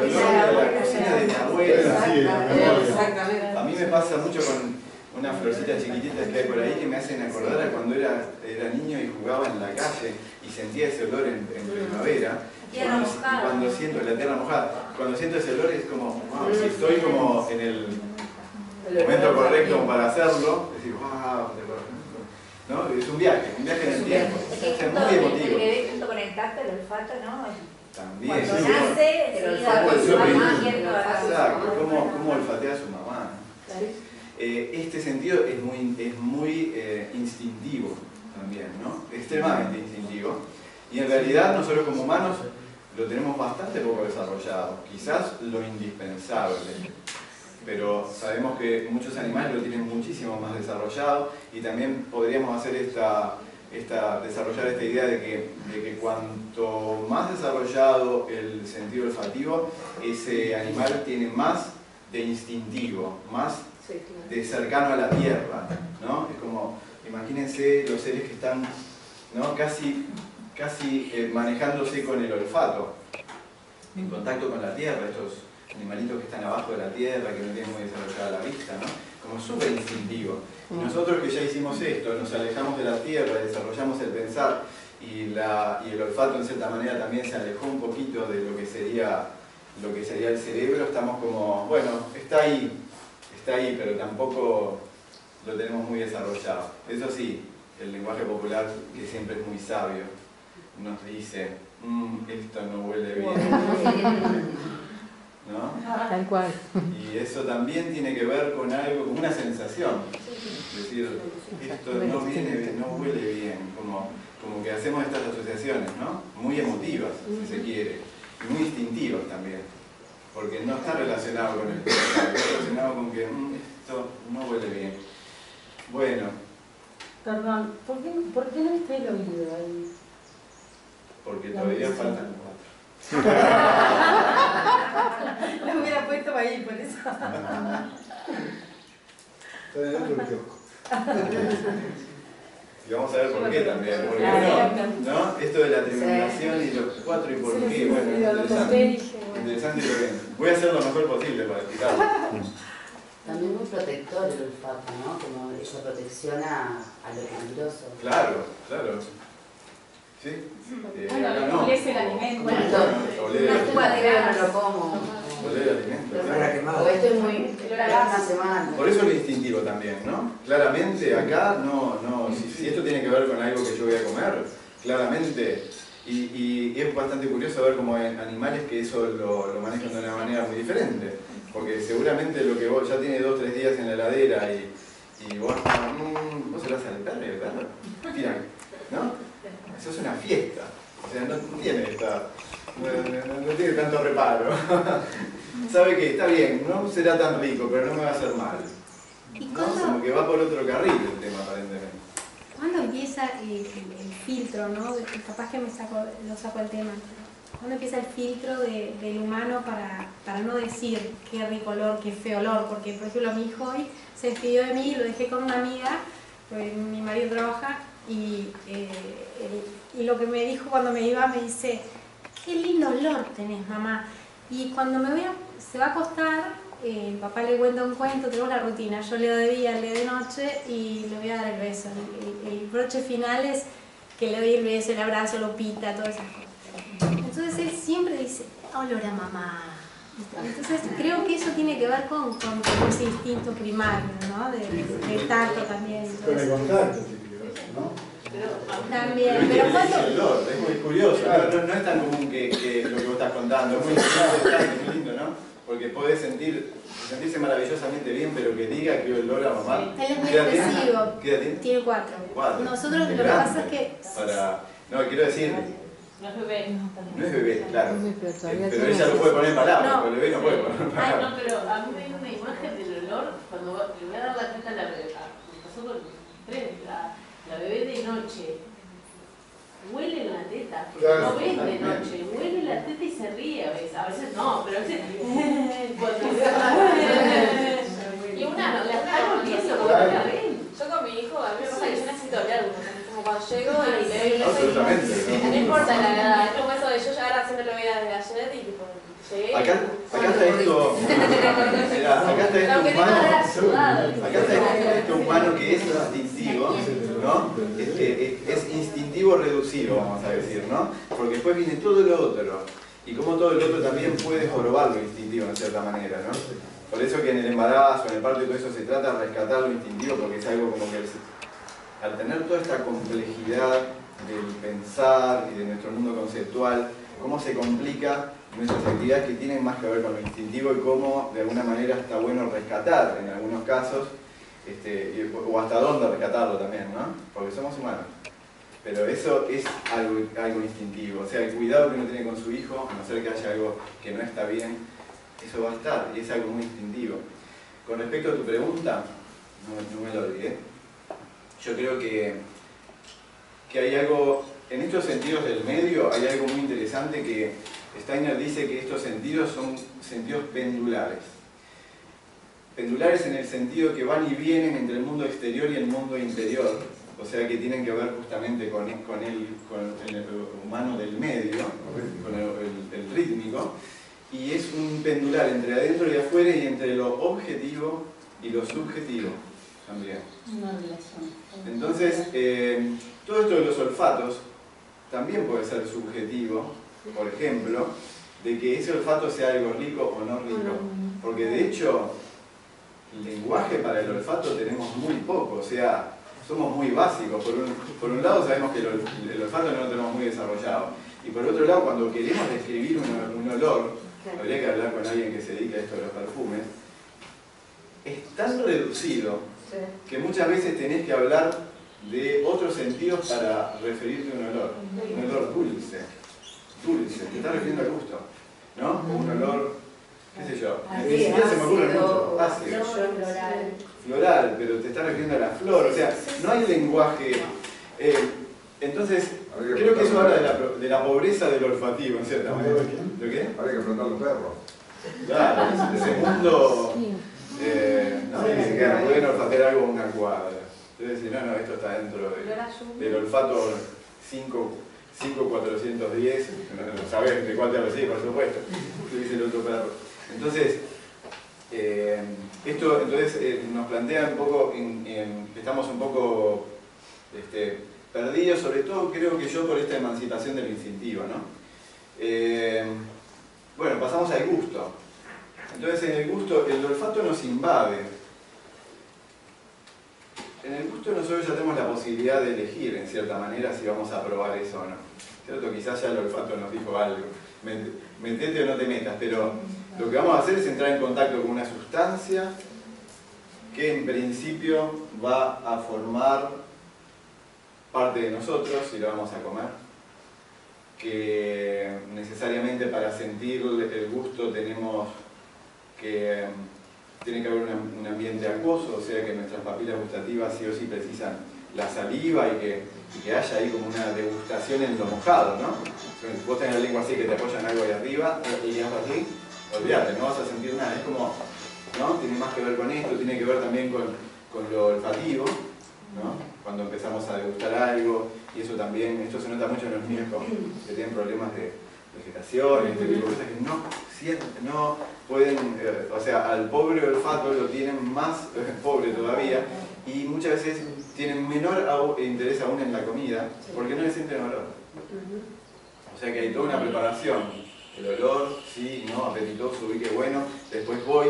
cocina de mi abuela. Exactamente. A mí me pasa mucho con unas florcitas chiquititas que hay por ahí que me hacen acordar a cuando era niño y jugaba en la calle y sentía ese olor en primavera. Cuando siento la tierra mojada, cuando siento ese olor es como, wow, si estoy como en el momento correcto para hacerlo, es decir, wow, ¿no? Es un viaje en el tiempo. Es muy emotivo. Junto con el tacto, el olfato, ¿no? También. Cuando nace, el enseguida olfato su mamá es quiere exacto, cómo olfatea a su mamá. Este sentido es muy instintivo también, ¿no? Extremadamente instintivo. Y en realidad nosotros como humanos lo tenemos bastante poco desarrollado, quizás lo indispensable, pero sabemos que muchos animales lo tienen muchísimo más desarrollado y también podríamos hacer desarrollar esta idea de que cuanto más desarrollado el sentido olfativo, ese animal tiene más de instintivo, más de cercano a la tierra, ¿no? Es como, imagínense los seres que están, ¿no? casi manejándose con el olfato, en contacto con la tierra, estos animalitos que están abajo de la tierra, que no tienen muy desarrollada la vista, ¿no? Como súper instintivo. Y nosotros que ya hicimos esto, nos alejamos de la tierra, desarrollamos el pensar y el olfato en cierta manera también se alejó un poquito de lo que sería el cerebro, estamos como, bueno, está ahí, pero tampoco lo tenemos muy desarrollado. Eso sí, el lenguaje popular, que siempre es muy sabio, nos dice, esto no huele bien, ¿no? Tal cual. Y eso también tiene que ver con algo, con una sensación, es decir, esto no viene bien, no huele bien, como que hacemos estas asociaciones, ¿no? Muy emotivas, si se quiere, y muy instintivas también, porque no está relacionado con el pensar, está relacionado con que esto no huele bien. Bueno. Perdón, ¿por qué no está el oído ahí? Porque todavía faltan 4. Lo hubiera puesto ahí, por eso. Está en el otro kiosco. Y vamos a ver por qué también. Porque ¿no? Esto de la tribulación y los 4 y por qué, bueno, interesante y bien. Voy a hacer lo mejor posible para explicarlo. También muy protector el olfato, ¿no? Como esa protección a lo peligroso. Claro, claro. ¿Sí? Bueno, acá no. olés el alimento. Oler el Una cuadrera no lo como. Oler el alimento. O esto es muy... una semana. Por eso lo instintivo también, ¿no? Claramente acá si esto tiene que ver con algo que yo voy a comer, claramente, y es bastante curioso ver cómo hay animales que eso lo manejan de una manera muy diferente, porque seguramente lo que vos ya tiene 2 o 3 días en la heladera y vos se lo haces al perro y el perro, mira, ¿no? Eso es una fiesta, o sea, no tiene no tiene tanto reparo. Sabe que está bien, no será tan rico, pero no me va a hacer mal. ¿No? Como que va por otro carril el tema, aparentemente. ¿Cuándo empieza el filtro, no? Capaz que lo saco el tema. ¿Cuándo empieza el filtro del humano para no decir qué rico olor, qué feo olor? Porque, por ejemplo, mi hijo hoy se despidió de mí, lo dejé con una amiga, porque mi marido trabaja, y lo que me dijo cuando me iba, me dice, qué lindo olor tenés, mamá. Y cuando se va a acostar, el papá le cuenta un cuento, tenemos la rutina, yo leo de día, leo de noche y le voy a dar el beso. El broche final es que le doy el beso, el abrazo, lo pita, todas esas cosas. Entonces él siempre dice, olor a mamá. Entonces creo que eso tiene que ver con ese instinto primario, ¿no? Del tacto también. Con el contacto, ¿no? También, pero cuando... Es muy curioso, no es tan común que lo que vos estás contando, es muy interesante, muy lindo, ¿no? Porque podés sentirse maravillosamente bien, pero que diga que olor a mamá. Él es muy expresivo, ¿Qué edad tiene? Tiene 4. Nosotros lo que pasa es que... No, quiero decir... No es bebé. No es bebé, claro. Pero ella lo puede poner en palabras, porque el bebé no puede poner en palabras. No, pero a mí me dio una imagen del olor cuando le voy a dar la teta a la bebé. Me pasó con la bebé de noche. Huele la teta, claro, no ves de noche, huele la teta y se ríe a veces no, pero a veces y una la está volviendo como la ven. Yo con mi hijo, a mí me pasa que yo necesito oler como cuando llego y le doy el beso absolutamente, no importa la edad, es como eso de yo llegar haciéndolo bien desde ayer y tipo llegué. Acá está esto. Mirá, acá está esto humano. Acá está esto humano que es instintivo, ¿no? Es instintivo reducido, vamos a decir, ¿no? Porque después viene todo lo otro. Y como todo el otro también puede jorobar lo instintivo en cierta manera, ¿no? Por eso que en el embarazo, en el parto y todo eso se trata de rescatar lo instintivo, porque es algo como que al tener toda esta complejidad del pensar y de nuestro mundo conceptual, cómo se complica nuestras actividades que tienen más que ver con lo instintivo y cómo de alguna manera está bueno rescatar en algunos casos, o hasta dónde rescatarlo también, ¿no? Porque somos humanos. Pero eso es algo instintivo, o sea, el cuidado que uno tiene con su hijo, a no ser que haya algo que no está bien, eso va a estar, y es algo muy instintivo. Con respecto a tu pregunta, no me lo olvidé, yo creo que hay algo, en estos sentidos del medio, hay algo muy interesante que Steiner dice que estos sentidos son sentidos pendulares. Pendulares en el sentido que van y vienen entre el mundo exterior y el mundo interior, o sea que tienen que ver justamente con el humano del medio, con el rítmico, y es un pendular entre adentro y afuera y entre lo objetivo y lo subjetivo también. Una relación. Entonces, todo esto de los olfatos también puede ser subjetivo, por ejemplo, de que ese olfato sea algo rico o no rico, porque de hecho el lenguaje para el olfato tenemos muy poco, o sea, somos muy básicos. Por un lado sabemos que el olfato no lo tenemos muy desarrollado, y por otro lado cuando queremos describir un olor, habría que hablar con alguien que se dedique a esto de los perfumes, es tan reducido que muchas veces tenés que hablar de otros sentidos para referirte a un olor dulce, te estás refiriendo al gusto, ¿no? Un olor, qué sé yo, ni siquiera se me ocurre mucho, ácido, floral, pero te estás refiriendo a la flor, o sea, no hay lenguaje. Entonces, creo que eso habla de la pobreza del olfativo, en cierta manera. ¿De qué? Habría que preguntar a los perros. Claro, ese mundo, no, que pueden olfatear algo a una cuadra. Entonces, no, esto está dentro del olfato 5410, no sabés de cuál te hablo, sí, por supuesto, dice el otro perro. Entonces, esto nos plantea un poco, estamos un poco perdidos, sobre todo creo que yo por esta emancipación del instintivo, ¿no? Bueno, pasamos al gusto. Entonces en el gusto, el olfato nos invade. En el gusto nosotros ya tenemos la posibilidad de elegir, en cierta manera, si vamos a probar eso o no. ¿Cierto? Quizás ya el olfato nos dijo algo. Metete o no te metas, pero lo que vamos a hacer es entrar en contacto con una sustancia que en principio va a formar parte de nosotros y la vamos a comer. Que necesariamente para sentir el gusto tenemos que... Tiene que haber un ambiente acuoso, o sea que nuestras papilas gustativas sí o sí precisan la saliva y que haya ahí como una degustación en lo mojado, ¿no? Si vos tenés la lengua así que te apoyan algo ahí arriba y algo así, olvídate, no vas a sentir nada. Es como, ¿no? Tiene más que ver con esto, tiene que ver también con lo olfativo, ¿no? Cuando empezamos a degustar algo, y eso también, esto se nota mucho en los niños que tienen problemas de vegetación, este tipo de cosas que no pueden, o sea, al pobre olfato lo tienen más pobre todavía y muchas veces tienen menor interés aún en la comida porque no le sienten olor. O sea que hay toda una preparación. El olor, sí, no, apetitoso, uy, qué bueno, después voy.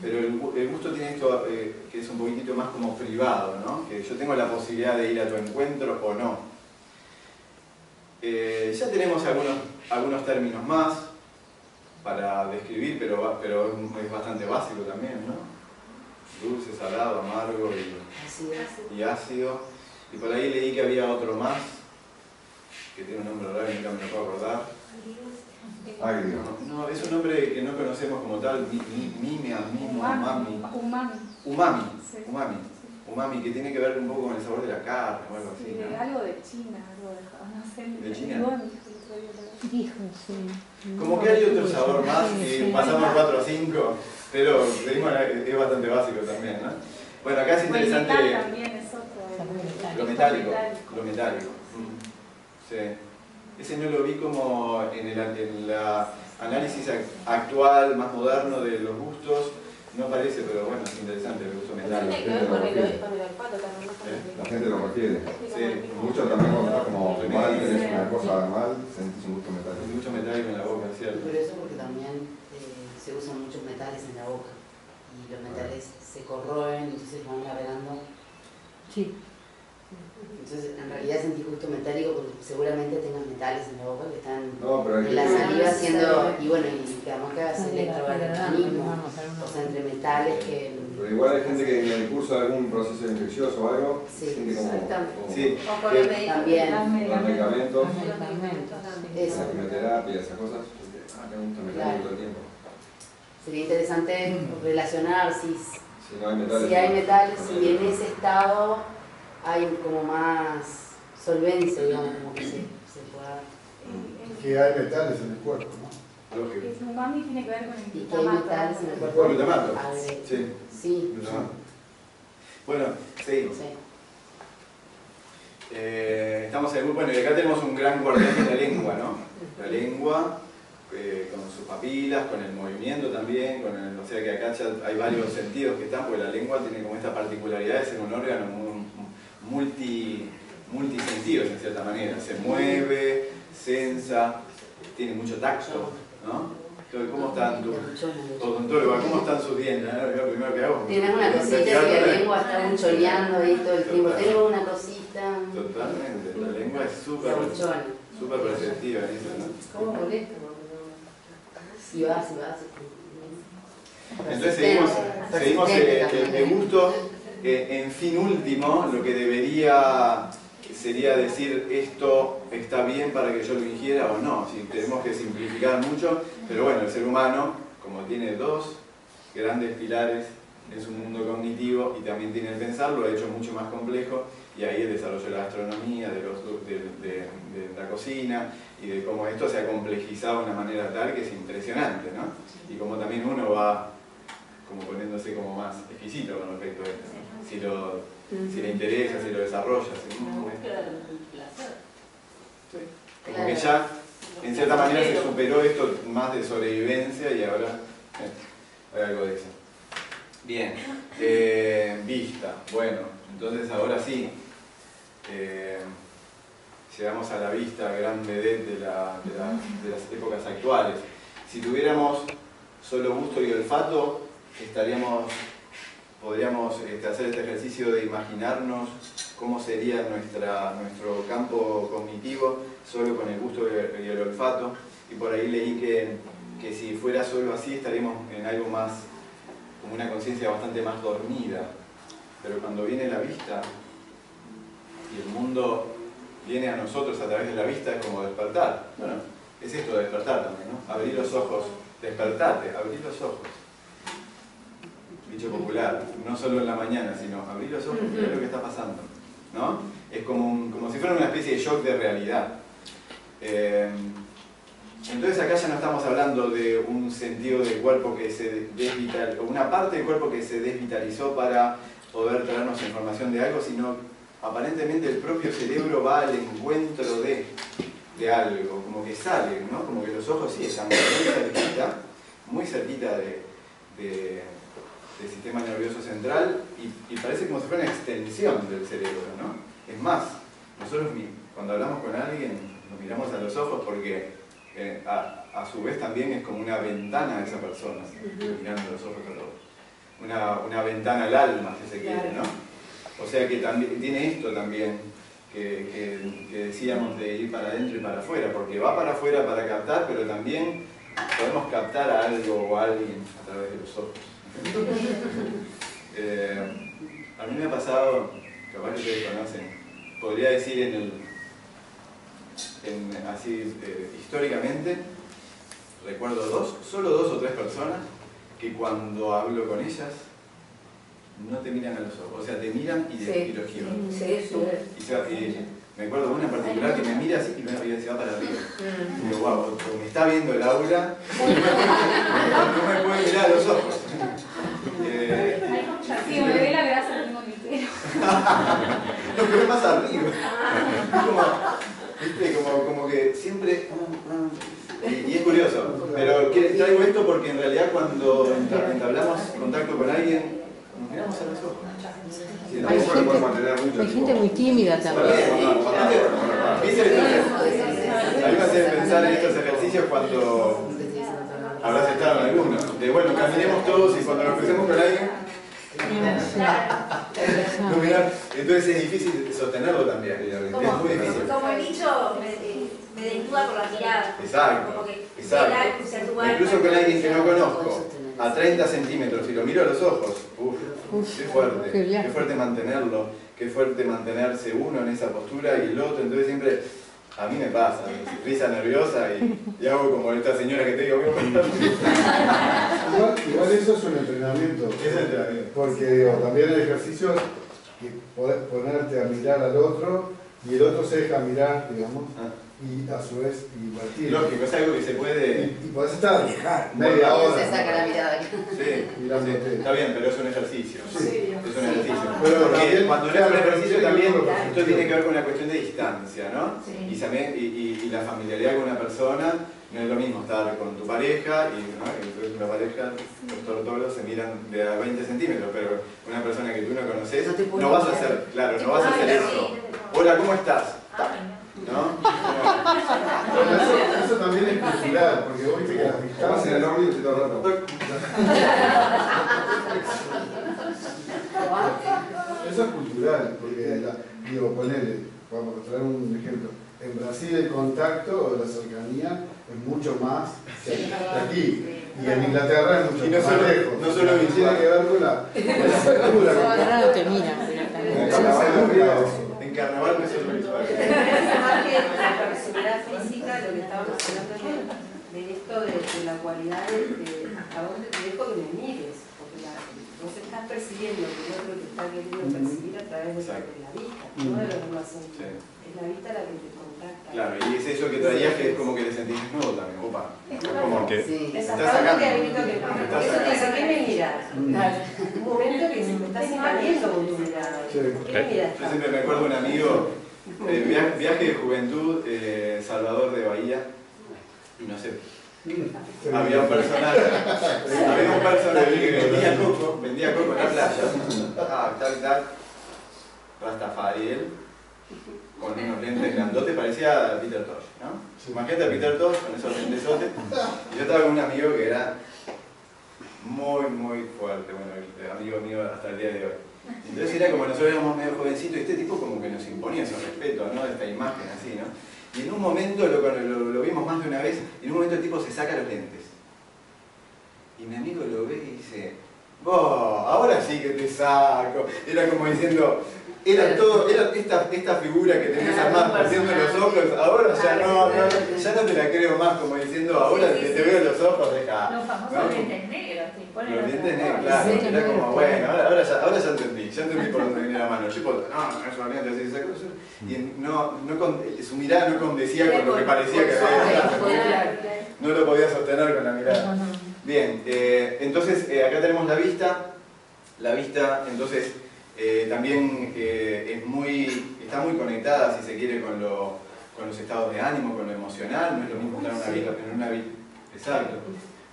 Pero el gusto tiene esto que es un poquitito más como privado, ¿no? Que yo tengo la posibilidad de ir a tu encuentro o no. Ya tenemos algunos términos más para describir, pero es bastante básico también, ¿no? Dulce, salado, amargo y ácido. Y por ahí leí que había otro más, que tiene un nombre raro y nunca me lo puedo acordar. Agrio. No, es un nombre que no conocemos como tal, umami, que tiene que ver un poco con el sabor de la carne o algo así, ¿no? Algo de China, algo de, no sé. ¿De China? Dijo, sí. Como que hay otro sabor más, que pasamos 4 a 5, pero es bastante básico también, ¿no? Bueno, acá es interesante... El metal también es otro. Lo metálico. Sí. Ese no lo vi como en el análisis actual, más moderno de los gustos. No parece, pero bueno, es interesante el gusto metálico. Tiene que ver con el olfato también. La gente lo refiere. Sí. Mucho también cuando estás como mal, tenés una cosa mal, sentís un gusto metálico. Mucho metálico en la boca, ¿cierto? Pero eso porque también se usan muchos metales en la boca. Y los metales se corroen, entonces van navegando. Sí. Entonces, en realidad sentís gusto metálico porque seguramente tengas metales en la boca que están pero en la saliva haciendo, y bueno, y además que hagas electroorganismo, o sea, entre metales que... Pero igual hay gente que en el curso de algún proceso infeccioso o algo, siente como... Sí, o con los también. Los medicamentos, Eso. la quimioterapia, esas cosas, me gusta metálico todo el tiempo. Sería interesante relacionar si no hay metales, hay metales, si en ese estado hay como más solvencia, digamos, como que se pueda... Que hay metales en el cuerpo, ¿no? Lógico. El umami tiene que ver con el Y que hay metales en el cuerpo. Glutamato. Sí. Sí. Bueno, seguimos. Sí. Estamos en el grupo, bueno, y acá tenemos un gran guardián que es la lengua, ¿no? La lengua, con sus papilas, con el movimiento también, o sea que acá ya hay varios sentidos que están, porque la lengua tiene como esta particularidad de ser un órgano multisentidos en cierta manera. Se mueve, sensa, tiene mucho tacto, ¿no? Entonces, ¿cómo están odontóloga? ¿Cómo están sus dientes? Lo primero que hago. Tienes una cosita que la lengua está choleando ahí todo el tiempo. Tengo una cosita. Totalmente, la lengua es súper perceptiva en eso, ¿no? ¿Cómo molesta? Si vas. Entonces seguimos el gusto, en fin último, lo que debería sería decir esto está bien para que yo lo ingiera o no, si tenemos que simplificar mucho, pero bueno, el ser humano, como tiene dos grandes pilares en su mundo cognitivo y también tiene el pensar, lo ha hecho mucho más complejo, y ahí el desarrollo de la gastronomía, de la cocina, y de cómo esto se ha complejizado de una manera tal que es impresionante, ¿no? Y como también uno va como poniéndose como más exquisito con respecto a esto, ¿no? Si le interesa desarrolla. La búsqueda del placer. Sí. Como que ya, en cierta manera, se superó esto más de sobrevivencia y ahora hay algo de eso. Bien, vista. Bueno, entonces ahora sí. Llegamos a la vista, gran vedette de las épocas actuales. Si tuviéramos solo gusto y olfato, podríamos hacer este ejercicio de imaginarnos cómo sería nuestro campo cognitivo solo con el gusto y el olfato. Y por ahí leí que si fuera solo así estaríamos en algo más, como una conciencia bastante más dormida. Pero cuando viene la vista y el mundo viene a nosotros a través de la vista, es como despertar. Bueno, es esto de despertar también, ¿no? Abrir los ojos, despertate, abrir los ojos. Dicho popular, no solo en la mañana, sino abrir los ojos y ver lo que está pasando, ¿no? Es como si fuera una especie de shock de realidad. Entonces acá ya no estamos hablando de un sentido del cuerpo que se desvitalizó, una parte del cuerpo que se desvitalizó para poder traernos información de algo, sino aparentemente el propio cerebro va al encuentro de algo, como que sale, ¿no? Como que los ojos sí están muy cerquita del sistema nervioso central y parece como si fuera una extensión del cerebro, ¿no? Es más, nosotros cuando hablamos con alguien nos miramos a los ojos porque a su vez también es como una ventana a esa persona, mirando los ojos a todos. Una ventana al alma, si se quiere, ¿no? O sea que también tiene esto también que decíamos de ir para adentro y para afuera, porque va para afuera para captar, pero también podemos captar a algo o a alguien a través de los ojos. A mí me ha pasado, capaz que ustedes conocen, podría decir históricamente, recuerdo solo dos o tres personas que cuando hablo con ellas no te miran a los ojos, o sea, te miran y lo esquivan. Y me acuerdo de una en particular que me mira así y se va para arriba. Y digo, wow, o me está viendo el aura, no me puede mirar a los ojos. Sí, me ve la grasa del monitero. No, pero es más arriba. Como que siempre... Y es curioso, pero traigo esto porque en realidad cuando entablamos contacto con alguien, nos miramos a los ojos. Sí, hay gente muy tímida también. A mí me hace pensar en estos ejercicios cuando habrás estado en alguno. De bueno, caminemos todos y cuando nos crucemos con alguien, no mirar. Entonces es difícil sostenerlo también. Es muy difícil. Como el dicho, me desnuda por la mirada. Exacto. Como que exacto. Incluso con alguien que no conozco, a 30 centímetros, y lo miro a los ojos, qué fuerte, qué fuerte mantenerlo, qué fuerte mantenerse uno en esa postura y el otro. Entonces siempre, a mí me pasa, risa nerviosa y hago como esta señora que te digo, igual eso es un entrenamiento. Es entrenamiento. Porque también hay ejercicios que podés ponerte a mirar al otro y el otro se deja mirar, digamos. Y a su vez invertir. Lógico, es algo que se puede... Y podés estar media hora. Se saca la mirada. Sí, está bien, pero es un ejercicio. Sí. Es un ejercicio. Pero porque cuando no es un ejercicio también, esto tiene que ver con la cuestión de distancia, ¿no? Sí. Y la familiaridad con una persona, no es lo mismo estar con tu pareja y una pareja, los tortolos se miran de a 20 centímetros, pero una persona que tú no conoces, no vas a hacer, claro, no vas a hacer eso. Hola, ¿cómo estás? ¿No? Eso también es cultural, porque vos viste que las distancias en el orden y todo el rato. Eso es cultural, porque digo, ponele, vamos a traer un ejemplo. En Brasil el contacto o la cercanía es mucho más que aquí. Y en Inglaterra es mucho más lejos. No solo tiene que ver con la cultura. No te mira. En carnaval no es otro visual. Más que la proximidad física, lo que estábamos hablando esto de la cualidad de hasta dónde te dejo que me mires, porque vos estás percibiendo que el otro te está queriendo percibir a través de la vista, no de los demás sentidos. Es la vista la que te contacta. Claro, y es eso que traías que es como que te sentís desnudo también, opa. Como que sí. estás Hasta dónde te habilito que sacando. eso te dice, ¿qué me miras? Un momento que me estás invadiendo con tu mirada. ¿Qué me miras? Yo siempre me acuerdo de un amigo, viaje de juventud, Salvador de Bahía, y no sé, había un personaje que vendía coco en la playa, tal, Rastafari él, con unos lentes grandotes, parecía Peter Tosh, ¿no? Imagínate a Peter Tosh con esos lentesotes, y yo estaba con un amigo que era muy, muy fuerte, bueno, el amigo mío hasta el día de hoy. Entonces era como nosotros éramos medio jovencitos y este tipo como que nos imponía ese respeto, ¿no? De esta imagen así, ¿no? Y en un momento, lo vimos más de una vez, y en un momento el tipo se saca los lentes. Y mi amigo lo ve y dice, ¡oh, ahora sí que te saco! Era como diciendo, era esta figura que tenés armada partiendo los ojos, ahora ya no te la creo más, como diciendo, ahora que te veo los ojos, deja. Los famosos lentes negros, te ponen los lentes negros, claro, era como, bueno, ahora ya entendí por dónde venía la mano. El tipo, no, esos lentes así, esa cosa. Y su mirada no condecía con lo que parecía que había. No lo podía sostener con la mirada. Bien, entonces acá tenemos la vista. La vista, entonces, también está muy conectada, si se quiere, con los estados de ánimo, con lo emocional. No es lo mismo estar en una exacto,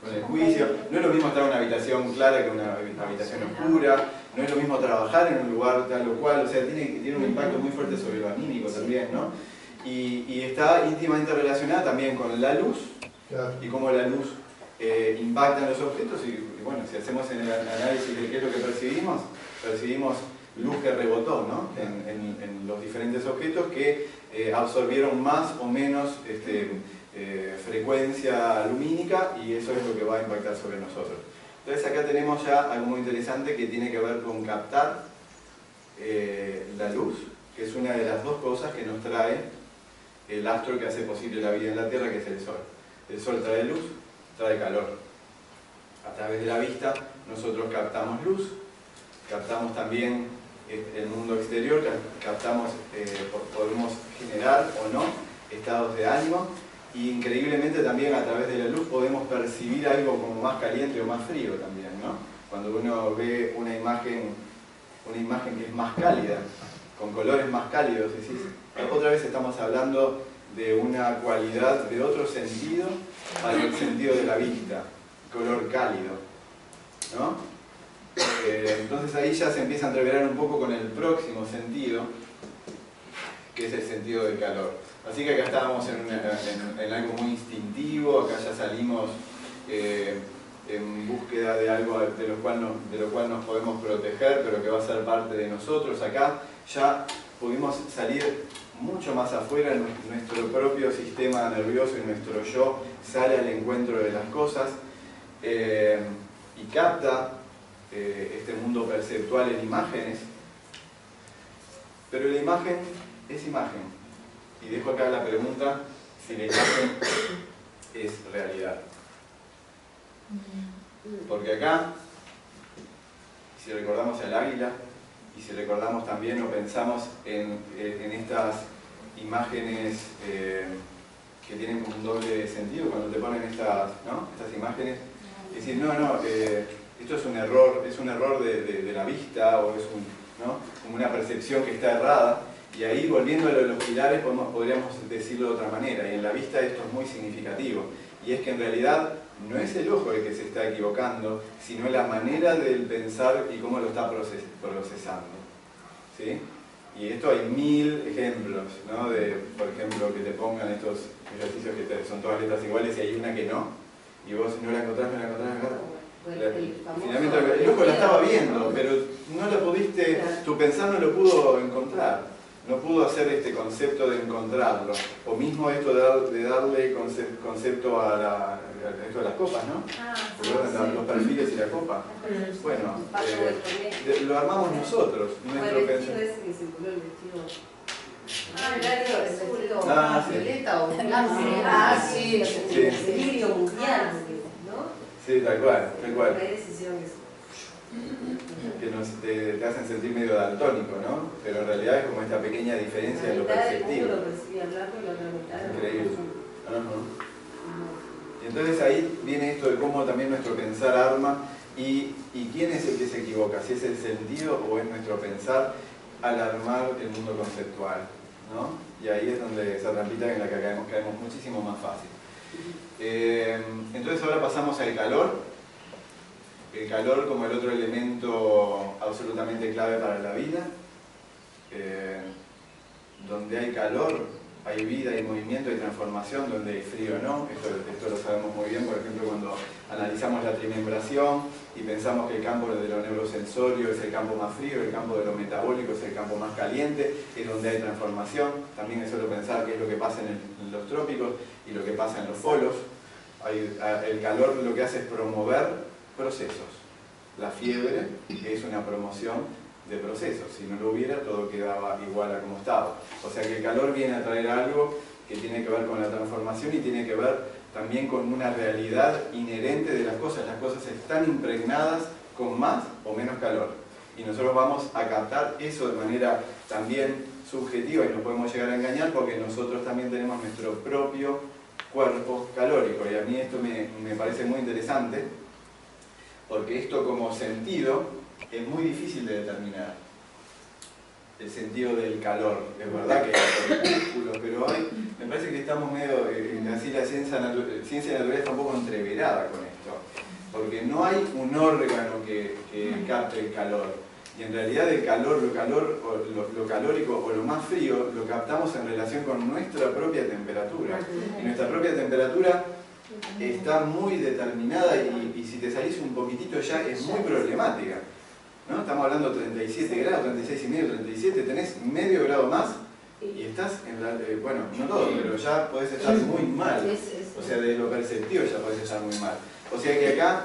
con el juicio. No es lo mismo estar en una habitación clara que una habitación oscura. No es lo mismo trabajar en un lugar tal o cual. O sea, tiene un impacto muy fuerte sobre lo anímico también, ¿no? Y está íntimamente relacionada también con la luz y cómo la luz impacta en los objetos. Y bueno, si hacemos en el análisis de qué es lo que percibimos luz que rebotó, ¿no? en los diferentes objetos que absorbieron más o menos frecuencia lumínica, y eso es lo que va a impactar sobre nosotros. Entonces acá tenemos ya algo muy interesante que tiene que ver con captar la luz, que es una de las dos cosas que nos trae el astro que hace posible la vida en la Tierra, que es el Sol. El Sol trae luz, trae calor. A través de la vista nosotros captamos luz, captamos también el mundo exterior, podemos generar o no estados de ánimo, y increíblemente también a través de la luz podemos percibir algo como más caliente o más frío también, ¿no? Cuando uno ve una imagen que es más cálida, con colores más cálidos, decís, otra vez estamos hablando de una cualidad de otro sentido para el sentido de la vista, color cálido, ¿no? Entonces ahí ya se empieza a entreverar un poco con el próximo sentido, que es el sentido del calor. Así que acá estábamos en algo muy instintivo, acá ya salimos en búsqueda de algo de lo cual nos podemos proteger, pero que va a ser parte de nosotros. Acá ya pudimos salir mucho más afuera, nuestro propio sistema nervioso y nuestro yo sale al encuentro de las cosas y capta este mundo perceptual en imágenes, pero la imagen es imagen. Y dejo acá la pregunta si la imagen es realidad. Porque acá, si recordamos al águila, y si recordamos también o pensamos en estas imágenes que tienen como un doble sentido, cuando te ponen estas imágenes, es decir, esto es un error de la vista, o es como una percepción que está errada. Y ahí, volviendo a lo de los pilares, podríamos decirlo de otra manera, y en la vista esto es muy significativo, y es que en realidad no es el ojo el que se está equivocando, sino la manera del pensar y cómo lo está procesando, ¿sí? Y esto hay 1000 ejemplos, ¿no? Por ejemplo, que te pongan estos ejercicios que son todas letras iguales y hay una que no, y vos no la encontrás. Finalmente el ojo la estaba viendo, pero no la pudiste, tu pensar no lo pudo encontrar. No pudo hacer este concepto de encontrarlo, o mismo esto de darle concepto a esto de las copas, ¿no? ¿Recuerdan los perfiles y la copa? Bueno, lo armamos nosotros, nuestro pensamiento. violeta o sí. el equilibrio mundial, ¿no? Sí, tal cual, tal cual. Hay decisiones Que te hacen sentir medio daltónico, ¿no? Pero en realidad es como esta pequeña diferencia de lo perceptivo. Uno lo percibe hablando y la otra mitad. Increíble. Y entonces ahí viene esto de cómo también nuestro pensar arma y quién es el que se equivoca, si es el sentido o es nuestro pensar al armar el mundo conceptual, ¿no? Y ahí es donde esa trampita en la que caemos muchísimo más fácil. Entonces ahora pasamos al calor. El calor como el otro elemento absolutamente clave para la vida. Donde hay calor, hay vida, hay movimiento, hay transformación. Donde hay frío, no. Esto lo sabemos muy bien, por ejemplo, cuando analizamos la trimembración y pensamos que el campo de lo neurosensorio es el campo más frío, el campo de lo metabólico es el campo más caliente, es donde hay transformación. También es solo pensar qué es lo que pasa en los trópicos y lo que pasa en los polos. El calor lo que hace es promover procesos. La fiebre es una promoción de procesos. Si no lo hubiera, todo quedaba igual a como estaba. O sea que el calor viene a traer algo que tiene que ver con la transformación y tiene que ver también con una realidad inherente de las cosas. Las cosas están impregnadas con más o menos calor. Y nosotros vamos a captar eso de manera también subjetiva y nos podemos llegar a engañar porque nosotros también tenemos nuestro propio cuerpo calórico. Y a mí esto me parece muy interesante porque esto como sentido es muy difícil de determinar. El sentido del calor. Es verdad que hay corpúsculos, pero hoy me parece que estamos medio, así la ciencia natural está un poco entreverada con esto. Porque no hay un órgano que capte el calor. Y en realidad el calor, lo calórico o lo más frío lo captamos en relación con nuestra propia temperatura. Y nuestra propia temperatura está muy determinada y si te salís un poquitito ya es muy problemática. ¿No? Estamos hablando de 37 grados, 36,5, 37, tenés medio grado más y estás en la... bueno, no todo, pero ya podés estar muy mal. O sea, de lo perceptivo ya podés estar muy mal. O sea que acá,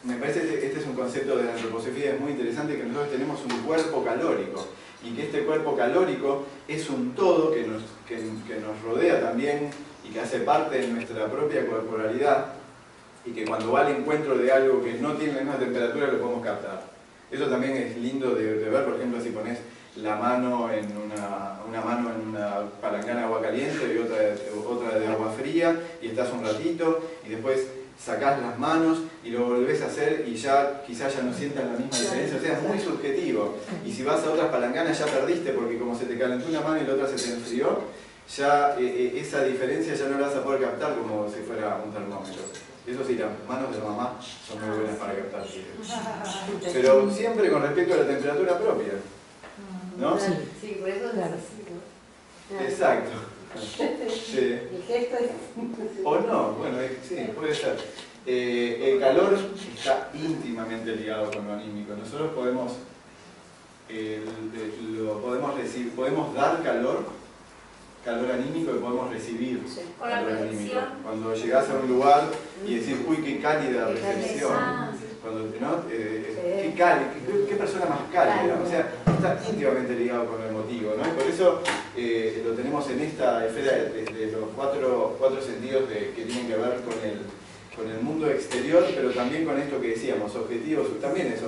me parece que este es un concepto de la antroposofía, es muy interesante, que nosotros tenemos un cuerpo calórico y que este cuerpo calórico es un todo que nos rodea también y que hace parte de nuestra propia corporalidad y que cuando va al encuentro de algo que no tiene la misma temperatura lo podemos captar. Eso también es lindo de ver, por ejemplo, si pones la mano en una palangana de agua caliente y otra de agua fría y estás un ratito y después sacás las manos y lo volvés a hacer y ya quizás ya no sientas la misma diferencia, o sea, es muy subjetivo. Y si vas a otras palanganas ya perdiste porque como se te calentó una mano y la otra se te enfrió, ya esa diferencia ya no la vas a poder captar como si fuera un termómetro. Eso sí, las manos de la mamá son muy buenas para captar. Pero siempre con respecto a la temperatura propia. ¿No? Sí, por eso es así, ¿no? Exacto. Sí. El gesto es... O no, bueno, sí, puede ser. El calor está íntimamente ligado con lo anímico. Nosotros podemos dar calor anímico y podemos recibir calor anímico. Cuando llegás a un lugar y decís, uy, qué cálida recepción. Cuando, ¿no? Qué persona más cálida. O sea, está íntimamente ligado con lo emotivo, ¿no? Y por eso lo tenemos en esta esfera de los cuatro sentidos que tienen que ver con el mundo exterior, pero también con esto que decíamos, objetivo, también es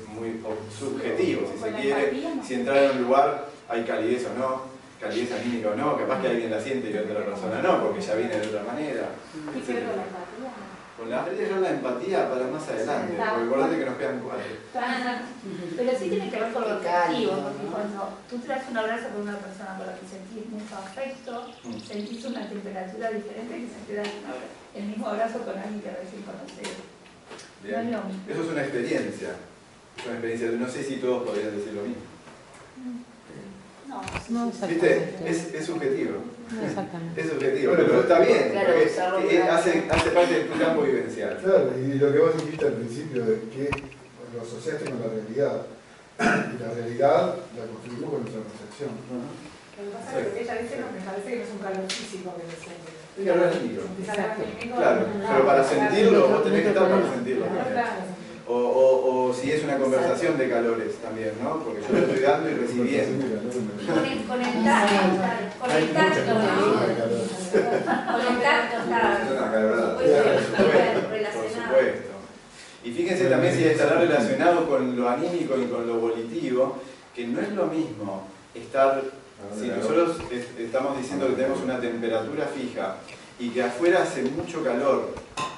muy subjetivo, si se quiere. Si entrar en un lugar hay calidez o no. Calidez anímica o no, capaz que alguien la siente y otra persona no, porque ya viene de otra manera. ¿Y qué con la empatía? Con la empatía para más adelante, porque recordate que nos quedan 4. Pero sí tiene que ver con lo objetivo, porque cuando tú traes un abrazo con una persona con la que sentís mucho afecto, sentís una temperatura diferente que si te das el mismo abrazo con alguien que recién conoces. Bien. No es lo mismo. Eso es una experiencia. No sé si todos podrían decir lo mismo. No, ¿viste? Es subjetivo. No, exactamente. Es subjetivo, pero está bien, claro, porque hace parte de tu campo vivencial. Claro, y lo que vos dijiste al principio de que lo asociaste con la realidad. Y la realidad la construimos con nuestra percepción. Lo que pasa es que ella dice, me parece que no es un calor físico que lo siente. Es calor anímico. Claro, pero para sentirlo, vos tenés que estar para sentirlo. Claro. O si es una conversación de calores también, ¿no? Porque yo lo estoy dando y recibiendo. Con el tacto, Por supuesto. Y fíjense también si estará relacionado con lo anímico y con lo volitivo, que no es lo mismo estar, si nosotros estamos diciendo que tenemos una temperatura fija y que afuera hace mucho calor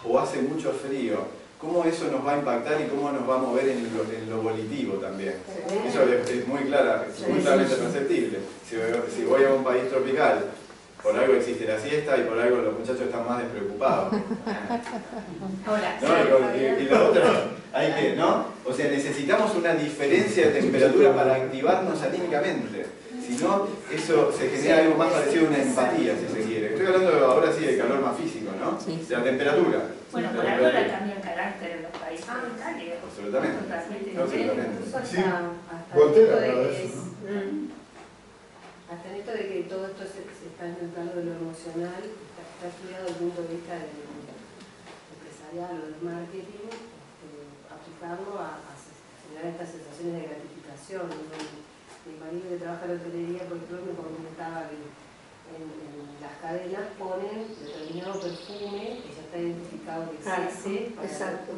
o hace mucho frío, cómo eso nos va a impactar y cómo nos va a mover en lo volitivo también. Eso es muy claramente perceptible. Si voy a un país tropical, por algo existe la siesta y por algo los muchachos están más despreocupados. ¿No? Y lo otro, hay que, ¿no? O sea, necesitamos una diferencia de temperatura para activarnos anímicamente. Si no, eso se genera algo más parecido a una empatía, si se quiere. Estoy hablando ahora sí de calor más físico, ¿no? De la temperatura. Bueno, por algo cambia el carácter en los países cálidos. Absolutamente. Sí. Hasta en esto de que todo esto se está en el plano de lo emocional, está estudiado desde el punto de vista del empresarial o del marketing, aplicarlo a generar estas sensaciones de gratificación. Mi marido que trabaja en la hotelería, por ejemplo, me comentaba que en las cadenas ponen determinado perfume que ya está identificado que existe. Exacto.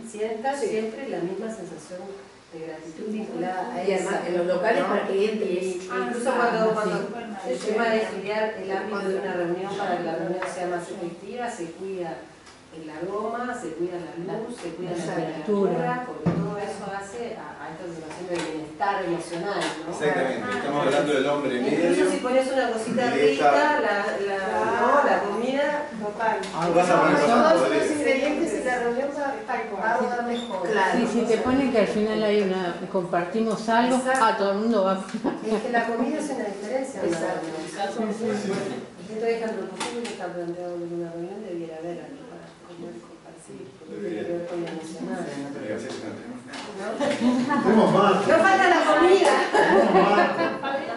Sientas siempre la misma sensación de gratitud vinculada a y además en los locales, ¿no? Para clientes. Incluso cuando el tema de estudiar el ámbito de una reunión para que la reunión sea más efectiva, se cuida el aroma, se cuida la luz, se cuida la temperatura, porque todo eso hace a esta sensación de bienestar emocional, ¿no? Exactamente, estamos hablando del hombre medio. Incluso si pones una cosita rica, la comida, total. Vas a poner cosas todos los ingredientes y la reunión va a dar mejor. Claro. Sí, si te ponen que al final hay compartimos algo, todo el mundo va. Es que la comida es una diferencia. Exacto. Esto es antropológico que está planteado en una reunión, debiera haber algo para comer, compartir, porque tiene que ver con lo emocional. No falta la comida.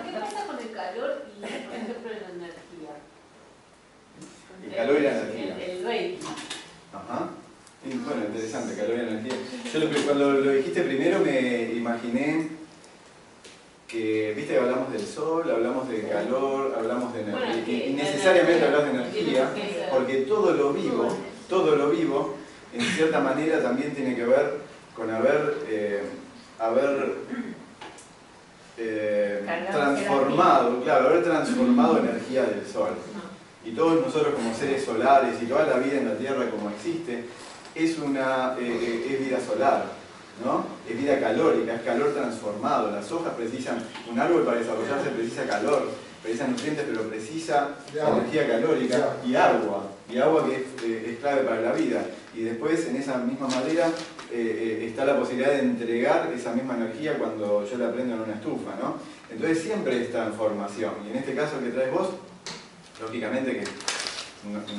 ¿Qué pasa con el calor y, por ejemplo, la energía? El calor y la energía. El Reiki. Ajá. Sí, bueno, interesante, calor y energía. Yo cuando lo dijiste primero me imaginé que, viste que hablamos del sol, hablamos de calor, hablamos de energía, y necesariamente hablas de energía, porque todo lo vivo, en cierta manera también tiene que ver con haber transformado energía del sol. Y todos nosotros como seres solares y toda la vida en la Tierra como existe, es vida solar, ¿no? Es vida calórica, es calor transformado. Las hojas precisan, un árbol para desarrollarse precisa calor, precisa nutrientes, pero precisa energía calórica y agua que es clave para la vida. Y después en esa misma madera está la posibilidad de entregar esa misma energía cuando yo la prendo en una estufa, ¿no? Entonces siempre es transformación. Y en este caso que traes vos, lógicamente que,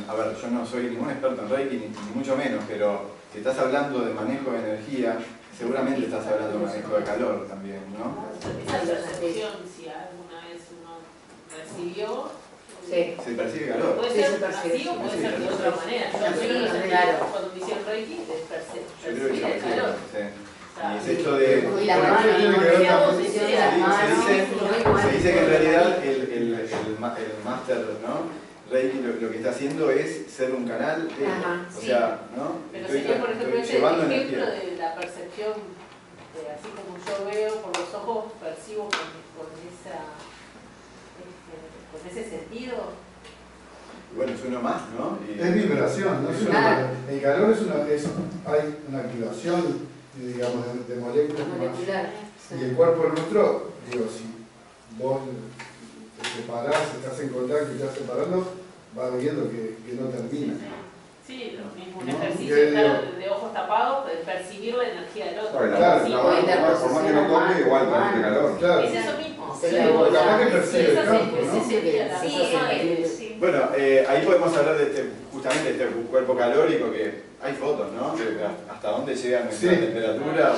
a ver, yo no soy ningún experto en Reiki, ni mucho menos, pero si estás hablando de manejo de energía, seguramente estás hablando de manejo de calor también, ¿no? Esa percepción, si alguna vez uno recibió, sí. Se percibe calor. Puede ser así o puede ser de otra manera. Cuando me hicieron Reiki, percibí el calor. Y es esto de... Se dice que en realidad el máster, ¿no? Reiki lo que está haciendo es ser un canal de... o sea, ¿no? Pero sería, por ejemplo, ese ejemplo de la percepción, así como yo veo por los ojos, percibo con ese sentido. Bueno, es uno más, ¿no? Es vibración, ¿no? El calor hay una activación, digamos, de moléculas más. Y el cuerpo nuestro, digo, si vos te separás, estás en contacto y estás separando, vas viendo que no termina. Sí, lo mismo, un ejercicio estar de ojos tapados, percibir la energía del otro. Claro, por más que no toque, igual parece calor. Claro. Es eso mismo. Capaz que percibe el campo, ¿no? Bueno, ahí podemos hablar de justamente de este cuerpo calórico, que hay fotos, ¿no? Hasta dónde llega nuestra temperatura,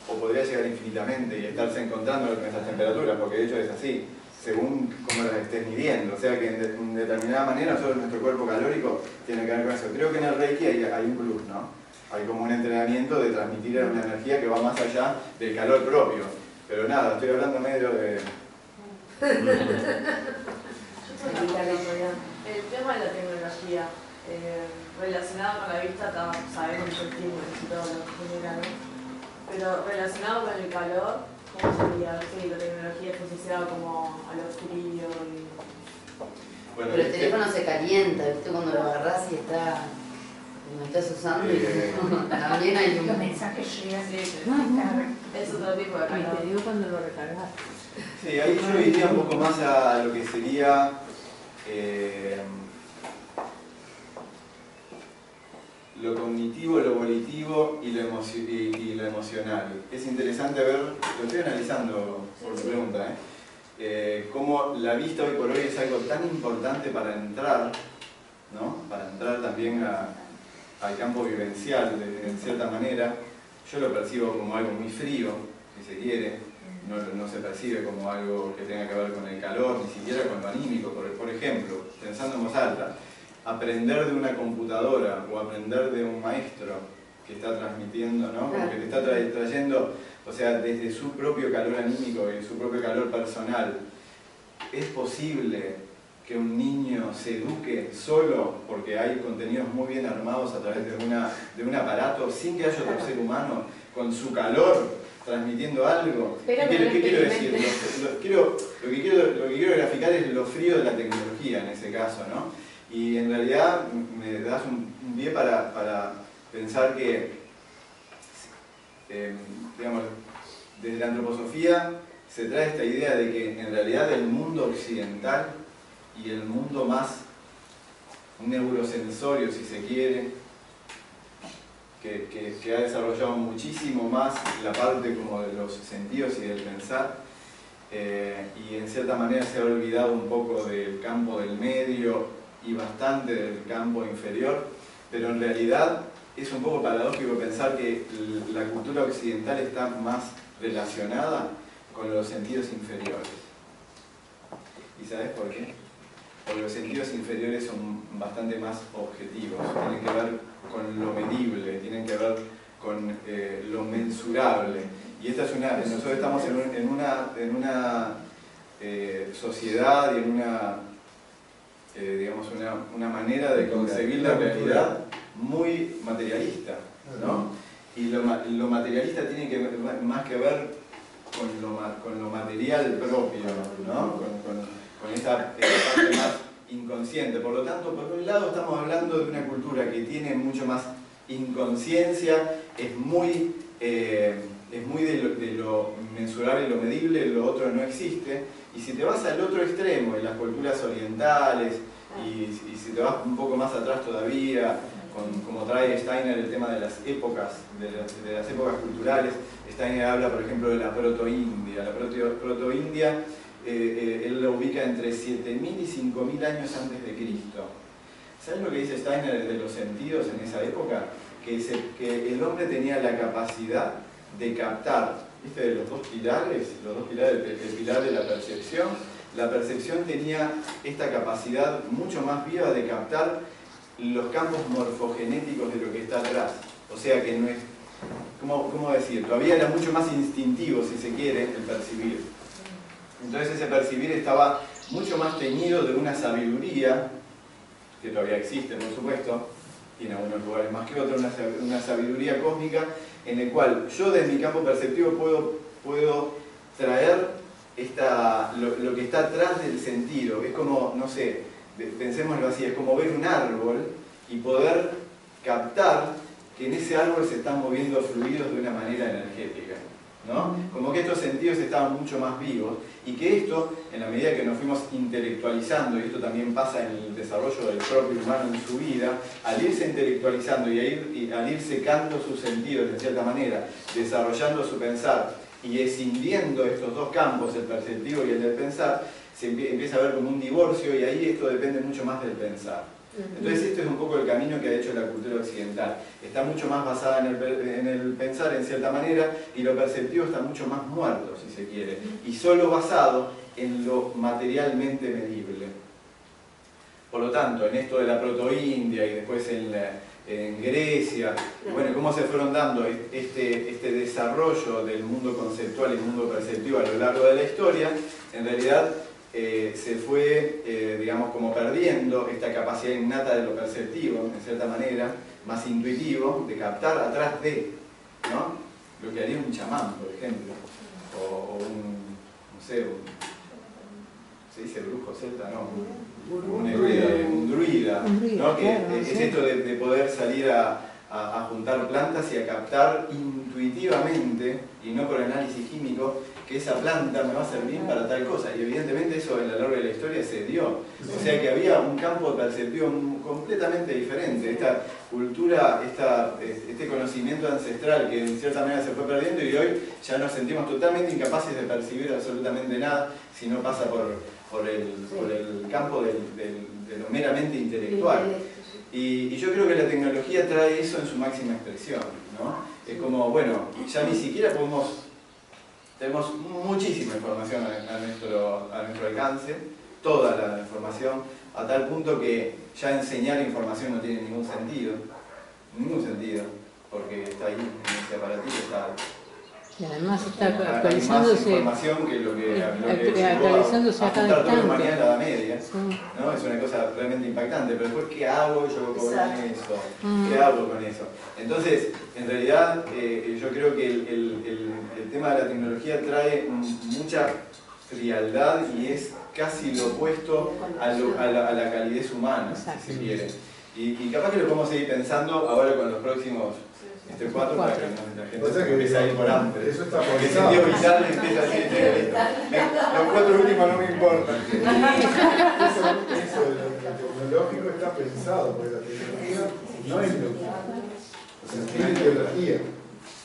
o podría llegar infinitamente y estarse encontrando con esas temperaturas, porque de hecho es así, según cómo las estés midiendo. O sea que en determinada manera nosotros nuestro cuerpo calórico tiene que ver con eso. Creo que en el Reiki hay un plus, ¿no? hay como un entrenamiento de transmitir una energía que va más allá del calor propio. Pero nada, estoy hablando medio de... El tema de la tecnología, relacionado con la vista, sabemos los estímulos y todo lo que genera, ¿no? Pero relacionado con el calor, ¿cómo sería? Sí, la tecnología es asociada como a lo frío y... Bueno, pero el teléfono se calienta, ¿viste? Cuando lo agarrás y está... Como estás usando y también hay un... Los mensajes llegan. Sí, es otro tipo de calor. Y te digo cuando lo recargas. Sí, ahí yo iría un poco más a lo que sería lo cognitivo, lo volitivo y lo emocional. Es interesante ver, lo estoy analizando por tu pregunta, cómo la vista hoy por hoy es algo tan importante para entrar, ¿no? Para entrar también al campo vivencial, en cierta manera. Yo lo percibo como algo muy frío, si se quiere. No se percibe como algo que tenga que ver con el calor, ni siquiera con lo anímico. Por ejemplo, pensando en voz alta, aprender de una computadora o aprender de un maestro que está transmitiendo, ¿no? Como que te está trayendo, o sea, desde su propio calor anímico y su propio calor personal. ¿Es posible que un niño se eduque solo porque hay contenidos muy bien armados a través de un aparato sin que haya otro ser humano con su calor transmitiendo algo? ¿Qué quiero decir? Lo que quiero graficar es lo frío de la tecnología en ese caso, ¿no? Y en realidad me das un pie para pensar que, digamos, desde la antroposofía se trae esta idea de que en realidad el mundo occidental y el mundo más neurosensorio, si se quiere, que ha desarrollado muchísimo más la parte como de los sentidos y del pensar, y en cierta manera se ha olvidado un poco del campo del medio y bastante del campo inferior, pero en realidad es un poco paradójico pensar que la cultura occidental está más relacionada con los sentidos inferiores. ¿Y sabes por qué? Porque los sentidos inferiores son bastante más objetivos, tienen que ver con lo medible, tienen que ver con lo mensurable. Y esta es nosotros estamos en una sociedad y en digamos una manera de concebir la realidad muy materialista, ¿no? Y lo materialista tiene más que ver con lo material propio, ¿no? Con esta parte más inconsciente. Por lo tanto, por un lado estamos hablando de una cultura que tiene mucho más inconsciencia, es muy de lo mensurable y lo medible, lo otro no existe. Y si te vas al otro extremo, en las culturas orientales, y si te vas un poco más atrás todavía, como trae Steiner el tema de las épocas, de las épocas culturales, Steiner habla, por ejemplo, de la proto-India. La proto-India, él lo ubica entre 7.000 y 5.000 años antes de Cristo. ¿Sabes lo que dice Steiner de los sentidos en esa época? Que el hombre tenía la capacidad de captar, ¿viste? De los dos pilares, el pilar de la percepción tenía esta capacidad mucho más viva de captar los campos morfogenéticos de lo que está atrás. O sea que no es, ¿cómo decir? Todavía era mucho más instintivo, si se quiere, el percibir. Entonces ese percibir estaba mucho más teñido de una sabiduría, que todavía existe, por supuesto, y en algunos lugares más que otros, una sabiduría cósmica, en el cual yo desde mi campo perceptivo puedo traer lo que está atrás del sentido. Es como, no sé, pensémoslo así, es como ver un árbol y poder captar que en ese árbol se están moviendo fluidos de una manera energética, ¿no? Como que estos sentidos estaban mucho más vivos y que esto, en la medida que nos fuimos intelectualizando, y esto también pasa en el desarrollo del propio humano en su vida, al irse intelectualizando y al ir secando sus sentidos de cierta manera, desarrollando su pensar y escindiendo estos dos campos, el perceptivo y el del pensar, se empieza a ver como un divorcio y ahí esto depende mucho más del pensar. Entonces este es un poco el camino que ha hecho la cultura occidental. Está mucho más basada en el pensar en cierta manera y lo perceptivo está mucho más muerto, si se quiere, y solo basado en lo materialmente medible. Por lo tanto, en esto de la proto-India y después en en Grecia, y bueno, cómo se fueron dando este desarrollo del mundo conceptual y el mundo perceptivo a lo largo de la historia, en realidad se fue, digamos, como perdiendo esta capacidad innata de lo perceptivo, en cierta manera, más intuitivo, de captar atrás de, ¿no? Lo que haría un chamán, por ejemplo, o un, no sé, ¿se dice brujo celta? No, un druida, ¿no? Que es esto de poder salir a juntar plantas y a captar intuitivamente, y no por análisis químico, que esa planta me va a servir para tal cosa. Y evidentemente eso a lo largo de la historia se dio. O sea que había un campo perceptivo completamente diferente. Esta cultura, este conocimiento ancestral que en cierta manera se fue perdiendo, y hoy ya nos sentimos totalmente incapaces de percibir absolutamente nada si no pasa por el campo de lo meramente intelectual. Y yo creo que la tecnología trae eso en su máxima expresión, ¿no? Es como, bueno, ya ni siquiera tenemos muchísima información a nuestro alcance, toda la información, a tal punto que ya enseñar información no tiene ningún sentido, porque está ahí, en ese aparatito está. Y además está actualizándose. Hay más información que lo que actualizándose a cada instante. Mañana a la media, ¿no? Es una cosa realmente impactante, pero después, ¿qué hago yo con eso? ¿Qué hago con eso? Entonces, en realidad, yo creo que el tema de la tecnología trae mucha frialdad y es casi lo opuesto a la calidez humana, si se quiere. Y capaz que lo podemos seguir pensando ahora con los próximos 4 para que la gente empiece a ir por hambre. Eso está porque el sentido vital empieza a decir, los 4 últimos no me importan. Eso lo tecnológico está pensado, porque la tecnología no es lógica. O sea, tiene ideología.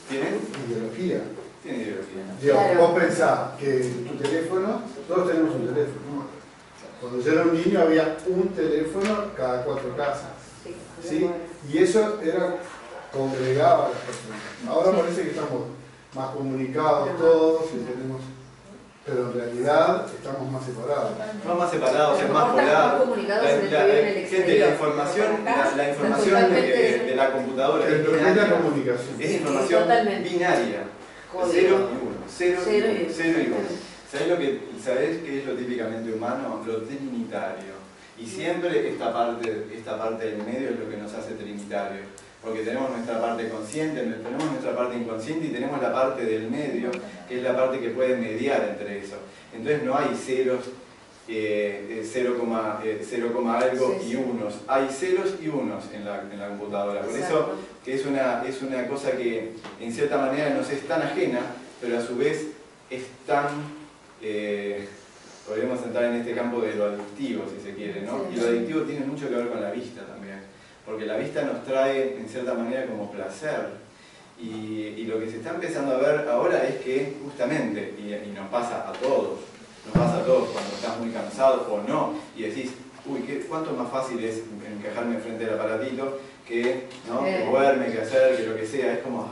¿Tiene? Ideología. Tiene ideología. Digamos, vos pensás que tu teléfono, todos tenemos un teléfono. Cuando yo era un niño había un teléfono cada 4 casas. ¿Sí? Y eso era, congregaba a las personas. Ahora parece que estamos más comunicados todos y tenemos, pero en realidad estamos más separados. No más separados, es más polados. La información de la computadora es información binaria. 0 y 1. 0 y 1. ¿Sabés qué es lo típicamente humano? Lo trinitario. Y siempre esta parte del medio es lo que nos hace trinitario. Porque tenemos nuestra parte consciente, tenemos nuestra parte inconsciente y tenemos la parte del medio, que es la parte que puede mediar entre eso. Entonces no hay ceros, 0, algo y unos. Hay ceros y unos en la computadora. Por eso que es una cosa que en cierta manera nos es tan ajena, pero a su vez es tan... podríamos entrar en este campo de lo adictivo, si se quiere, ¿no? Y lo adictivo tiene mucho que ver con la vista también, porque la vista nos trae, en cierta manera, como placer. Y lo que se está empezando a ver ahora es que, justamente, y nos pasa a todos cuando estás muy cansado o no, y decís, uy, ¿cuánto más fácil es encajarme frente al aparatito que, ¿no? moverme, que hacer, que lo que sea? Es como,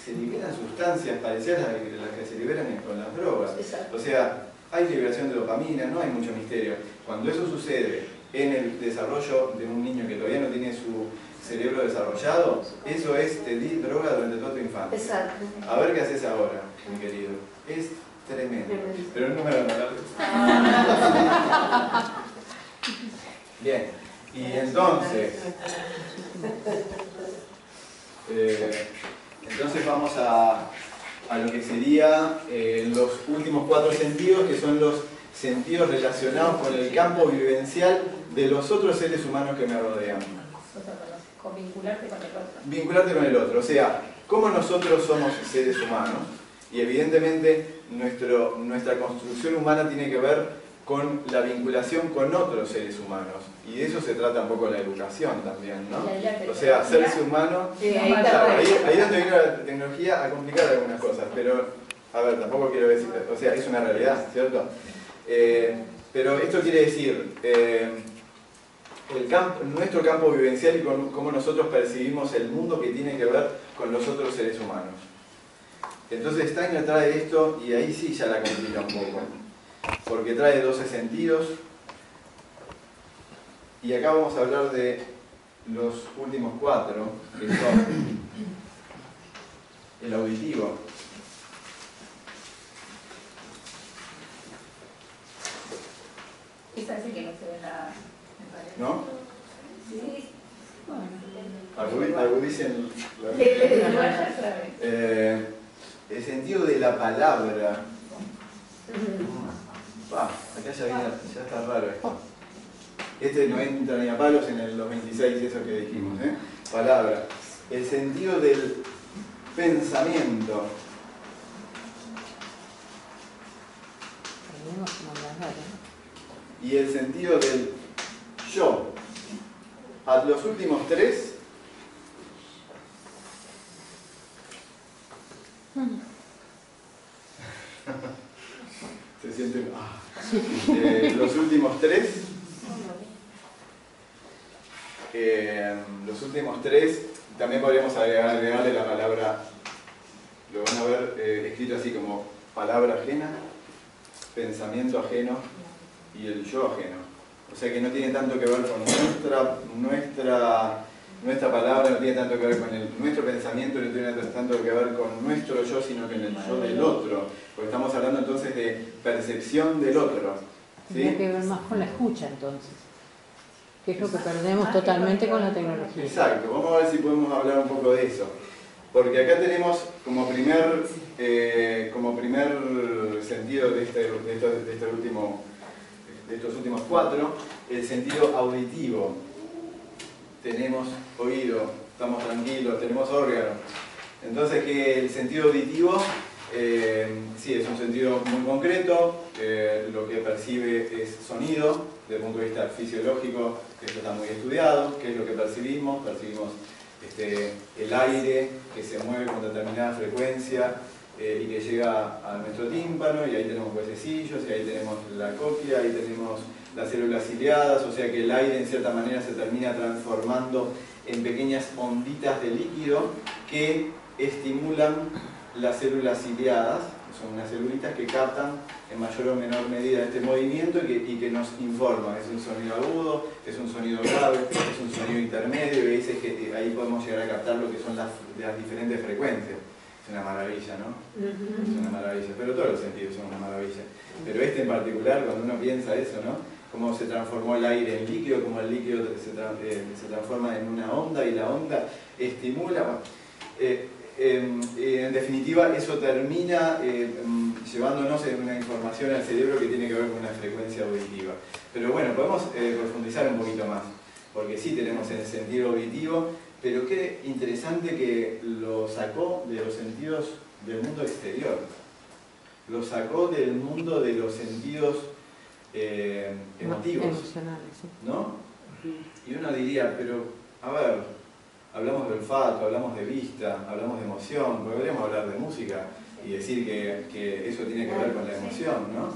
se liberan sustancias parecidas a las que se liberan con las drogas. O sea, hay liberación de dopamina, no hay mucho misterio. Cuando eso sucede en el desarrollo de un niño que todavía no tiene su cerebro desarrollado, eso es, te di droga durante toda tu infancia. Exacto. A ver qué haces ahora, mi querido. Es tremendo. Pero no me van a hablar de eso. Bien, y entonces... entonces vamos a lo que sería los últimos 4 sentidos, que son los sentidos relacionados con el campo vivencial de los otros seres humanos que me rodean. Con vincularte con el otro. Vincularte con el otro, o sea, cómo nosotros somos seres humanos, y evidentemente nuestra construcción humana tiene que ver con la vinculación con otros seres humanos. Y de eso se trata un poco la educación también, ¿no? O sea, hacerse humano... Ahí donde viene la tecnología a complicar algunas cosas, pero, a ver, tampoco quiero decir... O sea, es una realidad, ¿cierto? Pero esto quiere decir... nuestro campo vivencial y cómo nosotros percibimos el mundo que tiene que ver con los otros seres humanos. Entonces Steiner trae esto y ahí sí ya la complica un poco. Porque trae 12 sentidos, y acá vamos a hablar de los últimos 4, que son el auditivo, Es así que no se ve nada, me parece. ¿no? Sí. Agudicen el sentido de la palabra. Acá ya está raro esto. Este no entra ni a palos en los 26, eso que dijimos, ¿eh? Palabra. El sentido del pensamiento. Y el sentido del yo. A los últimos 3 se sienten... los últimos 3 también podríamos agregarle la palabra, lo van a ver escrito así como palabra ajena, pensamiento ajeno y el yo ajeno. O sea que no tiene tanto que ver con nuestra palabra, no tiene tanto que ver con nuestro pensamiento, no tiene tanto que ver con nuestro yo, sino con el yo del otro. Porque estamos hablando entonces de percepción del otro. ¿Sí? Tiene que ver más con la escucha entonces, que es lo que perdemos totalmente con la tecnología. Exacto, vamos a ver si podemos hablar un poco de eso. Porque acá tenemos como primer sentido de estos últimos 4, el sentido auditivo. Tenemos oído, estamos tranquilos, tenemos órgano. Entonces que el sentido auditivo, sí, es un sentido muy concreto, lo que percibe es sonido, desde el punto de vista fisiológico, que esto está muy estudiado. ¿Qué es lo que percibimos? Percibimos el aire que se mueve con determinada frecuencia y que llega a nuestro tímpano, y ahí tenemos huesecillos, y ahí tenemos la cóclea, ahí tenemos las células ciliadas, o sea que el aire en cierta manera se termina transformando en pequeñas onditas de líquido que estimulan las células ciliadas, son unas celulitas que captan en mayor o menor medida este movimiento y que nos informan. Es un sonido agudo, es un sonido grave, es un sonido intermedio, y ahí podemos llegar a captar lo que son las diferentes frecuencias. Es una maravilla, ¿no? Es una maravilla, pero todos los sentidos son una maravilla. Pero este en particular, cuando uno piensa eso, ¿no? Cómo se transformó el aire en líquido, cómo el líquido se transforma en una onda y la onda estimula. En definitiva, eso termina llevándonos una información al cerebro que tiene que ver con una frecuencia auditiva. Pero bueno, podemos profundizar un poquito más, porque sí tenemos el sentido auditivo, pero qué interesante que lo sacó de los sentidos del mundo exterior. Lo sacó del mundo de los sentidos emotivos, ¿no? Y uno diría, pero, a ver, hablamos de olfato, hablamos de vista, hablamos de emoción, podríamos hablar de música y decir que eso tiene que ver con la emoción, ¿no?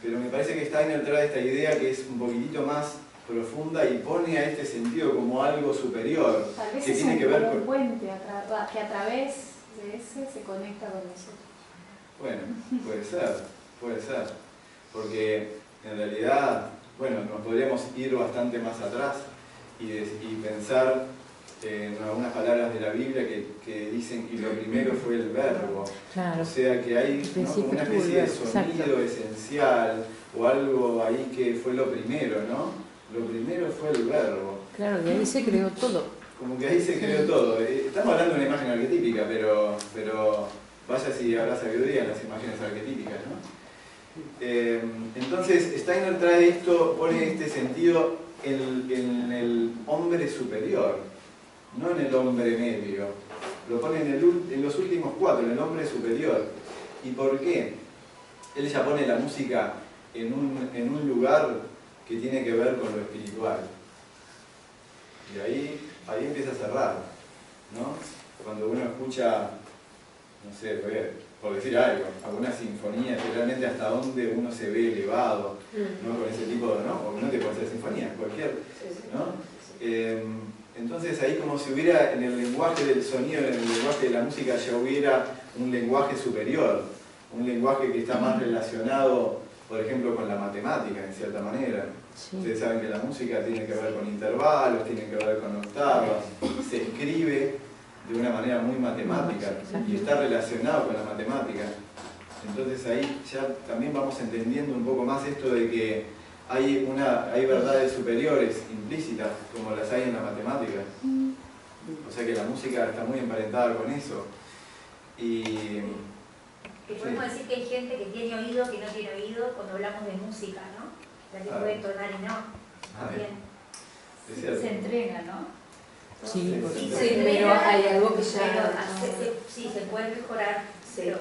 Pero me parece que Steiner trae esta idea que es un poquitito más profunda y pone a este sentido como algo superior. Tal vez que es tiene que ver con un puente que a través de ese se conecta con nosotros. Bueno, puede ser, porque en realidad, bueno, nos podríamos ir bastante más atrás y pensar en algunas palabras de la Biblia que dicen que lo primero fue el verbo. Claro. O sea que hay, ¿no?, como una especie de sonido esencial o algo ahí que fue lo primero, ¿no? Lo primero fue el verbo. Claro, de ahí se creó todo. Como que ahí se creó todo. Estamos hablando de una imagen arquetípica, pero vaya si habrá sabiduría en las imágenes arquetípicas, ¿no? Entonces Steiner trae esto, pone este sentido en el hombre superior, no en el hombre medio. Lo pone en los últimos 4, en el hombre superior. ¿Y por qué? Él ya pone la música en un lugar que tiene que ver con lo espiritual. Y ahí empieza a cerrar, ¿no? Cuando uno escucha, no sé, por decir algo, alguna sinfonía, realmente hasta dónde uno se ve elevado, ¿no? Con ese tipo de, ¿no? O no te puede ser sinfonía, cualquier, ¿no? Entonces ahí como si hubiera en el lenguaje del sonido, en el lenguaje de la música, ya hubiera un lenguaje superior, un lenguaje que está más relacionado, por ejemplo, con la matemática, en cierta manera. Sí. Ustedes saben que la música tiene que ver con intervalos, tiene que ver con octavas, se escribe de una manera muy matemática y está relacionado con la matemática. Entonces ahí ya también vamos entendiendo un poco más esto de que hay verdades superiores implícitas como las hay en la matemática. O sea que la música está muy emparentada con eso. Y que podemos decir que hay gente que tiene oído, que no tiene oído cuando hablamos de música, ¿no? La que puede entonar y no. También. Es se entrena, ¿no? Sí, sí, pero hay algo que ya... sí, se puede mejorar, pero...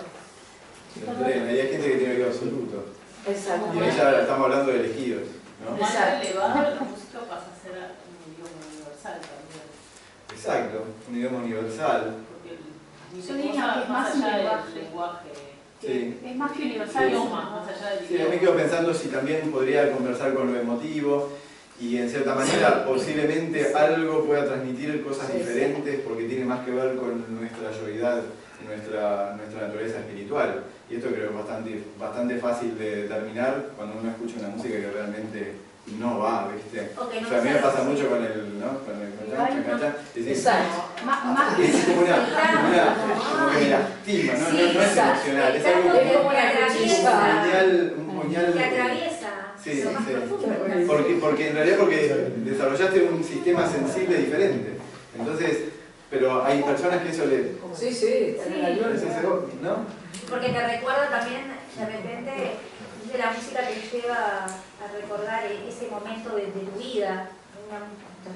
se entrena, y hay gente que tiene oído absoluto. Exacto. Y ahí ya estamos hablando de elegidos, ¿no? Más elevado, la música pasa a ser un idioma universal también. Exacto, un idioma universal. Yo diría que es más un lenguaje. Sí. Es más que universal. Más allá del Sí, yo me quedo pensando si también podría conversar con lo emotivo y en cierta manera posiblemente algo pueda transmitir cosas diferentes porque tiene más que ver con nuestra yoidad y nuestra naturaleza espiritual. Y esto creo que es bastante fácil de determinar cuando uno escucha una música que realmente no va, ¿viste? O sea, a mí me pasa mucho con el, ¿no? Con el Exacto. Es como que me lastima, ¿no? No es emocional, es algo como un puñal que atraviesa. Sí, sí. Porque en realidad desarrollaste un sistema sensible diferente. Entonces, pero hay personas que eso le... Sí, ¿no? Porque te recuerda también, de repente, de la música te lleva a recordar ese momento de tu vida.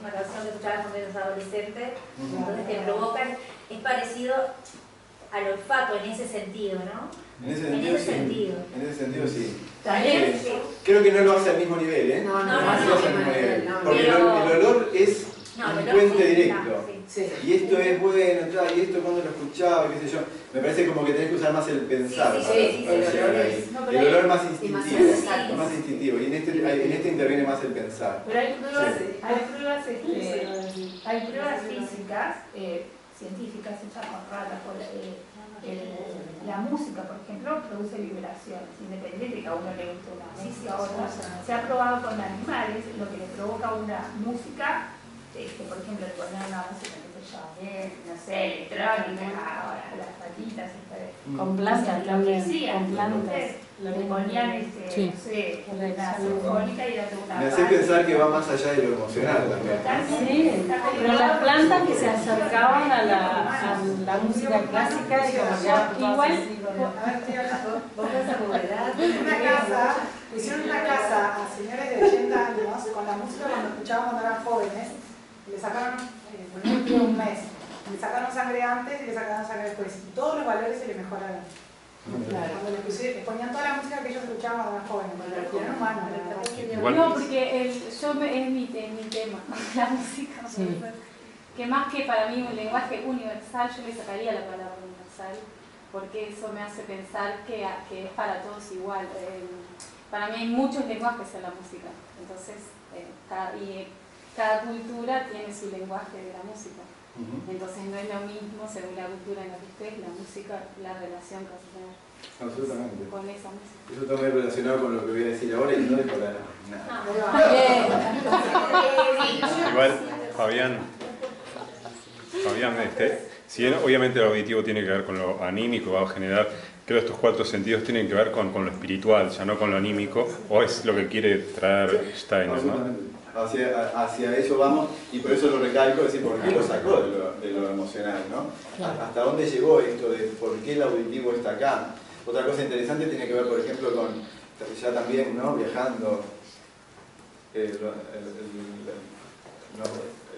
Una canción que escuchabas cuando eras adolescente, entonces te provoca, es parecido al olfato en ese sentido, ¿no? En ese sentido, sí. En ese sentido, sí. También, sí. Creo que no lo hace al mismo nivel, ¿eh? No lo hace al mismo nivel. Porque el olor es un puente directo. Sí. Y esto es bueno, y esto cuando lo escuchaba, qué sé yo. Me parece como que tenés que usar más el pensar para llegar ahí. El olor es más instintivo. Más instintivo. Y en este interviene más el pensar. Pero hay pruebas físicas, científicas hechas con ratas. La música, por ejemplo, produce vibraciones, independiente de que a uno le guste una música o otra. Se ha probado con animales lo que le provoca una música, por ejemplo, le ponen una música que se llama, no sé, electrónica, ahora las patitas, con plantas también, con plantas. Le ponían, no sé, una sinfónica y era una... Me hace pensar que va más allá de lo emocional también. Sí, pero las plantas que se acercaban a la música clásica y como ya igual... Hicieron una casa a señores de 80 años con la música cuando escuchaban cuando eran jóvenes, y le sacaron, por ejemplo, un mes, le sacaron sangre antes y le sacaron sangre después, y todos los valores se le mejoraron. Claro. Cuando les ponían toda la música que ellos escuchaban cuando eran jóvenes, porque eran humanos. No, porque es mi tema, la música. Sí. Que más que para mí un lenguaje universal, yo le sacaría la palabra universal, porque eso me hace pensar que es para todos igual. Para mí hay muchos lenguajes en la música, entonces cada cultura tiene su lenguaje de la música. Entonces no es lo mismo, según la cultura en la que estés, la música, la relación que vas a tener con esa música. Eso está muy relacionado con lo que voy a decir ahora y no es para nada. Igual, Fabián, si bien obviamente lo auditivo tiene que ver con lo anímico, va a generar, creo que estos 4 sentidos tienen que ver con lo espiritual, ya no con lo anímico, o es lo que quiere traer Steiner, ¿no? Hacia eso vamos, y por eso lo recalco, es decir, ¿por qué lo sacó de lo emocional, ¿no? Claro. ¿Hasta dónde llegó esto de por qué el auditivo está acá? Otra cosa interesante tiene que ver, por ejemplo, con, ya también, ¿no? Viajando,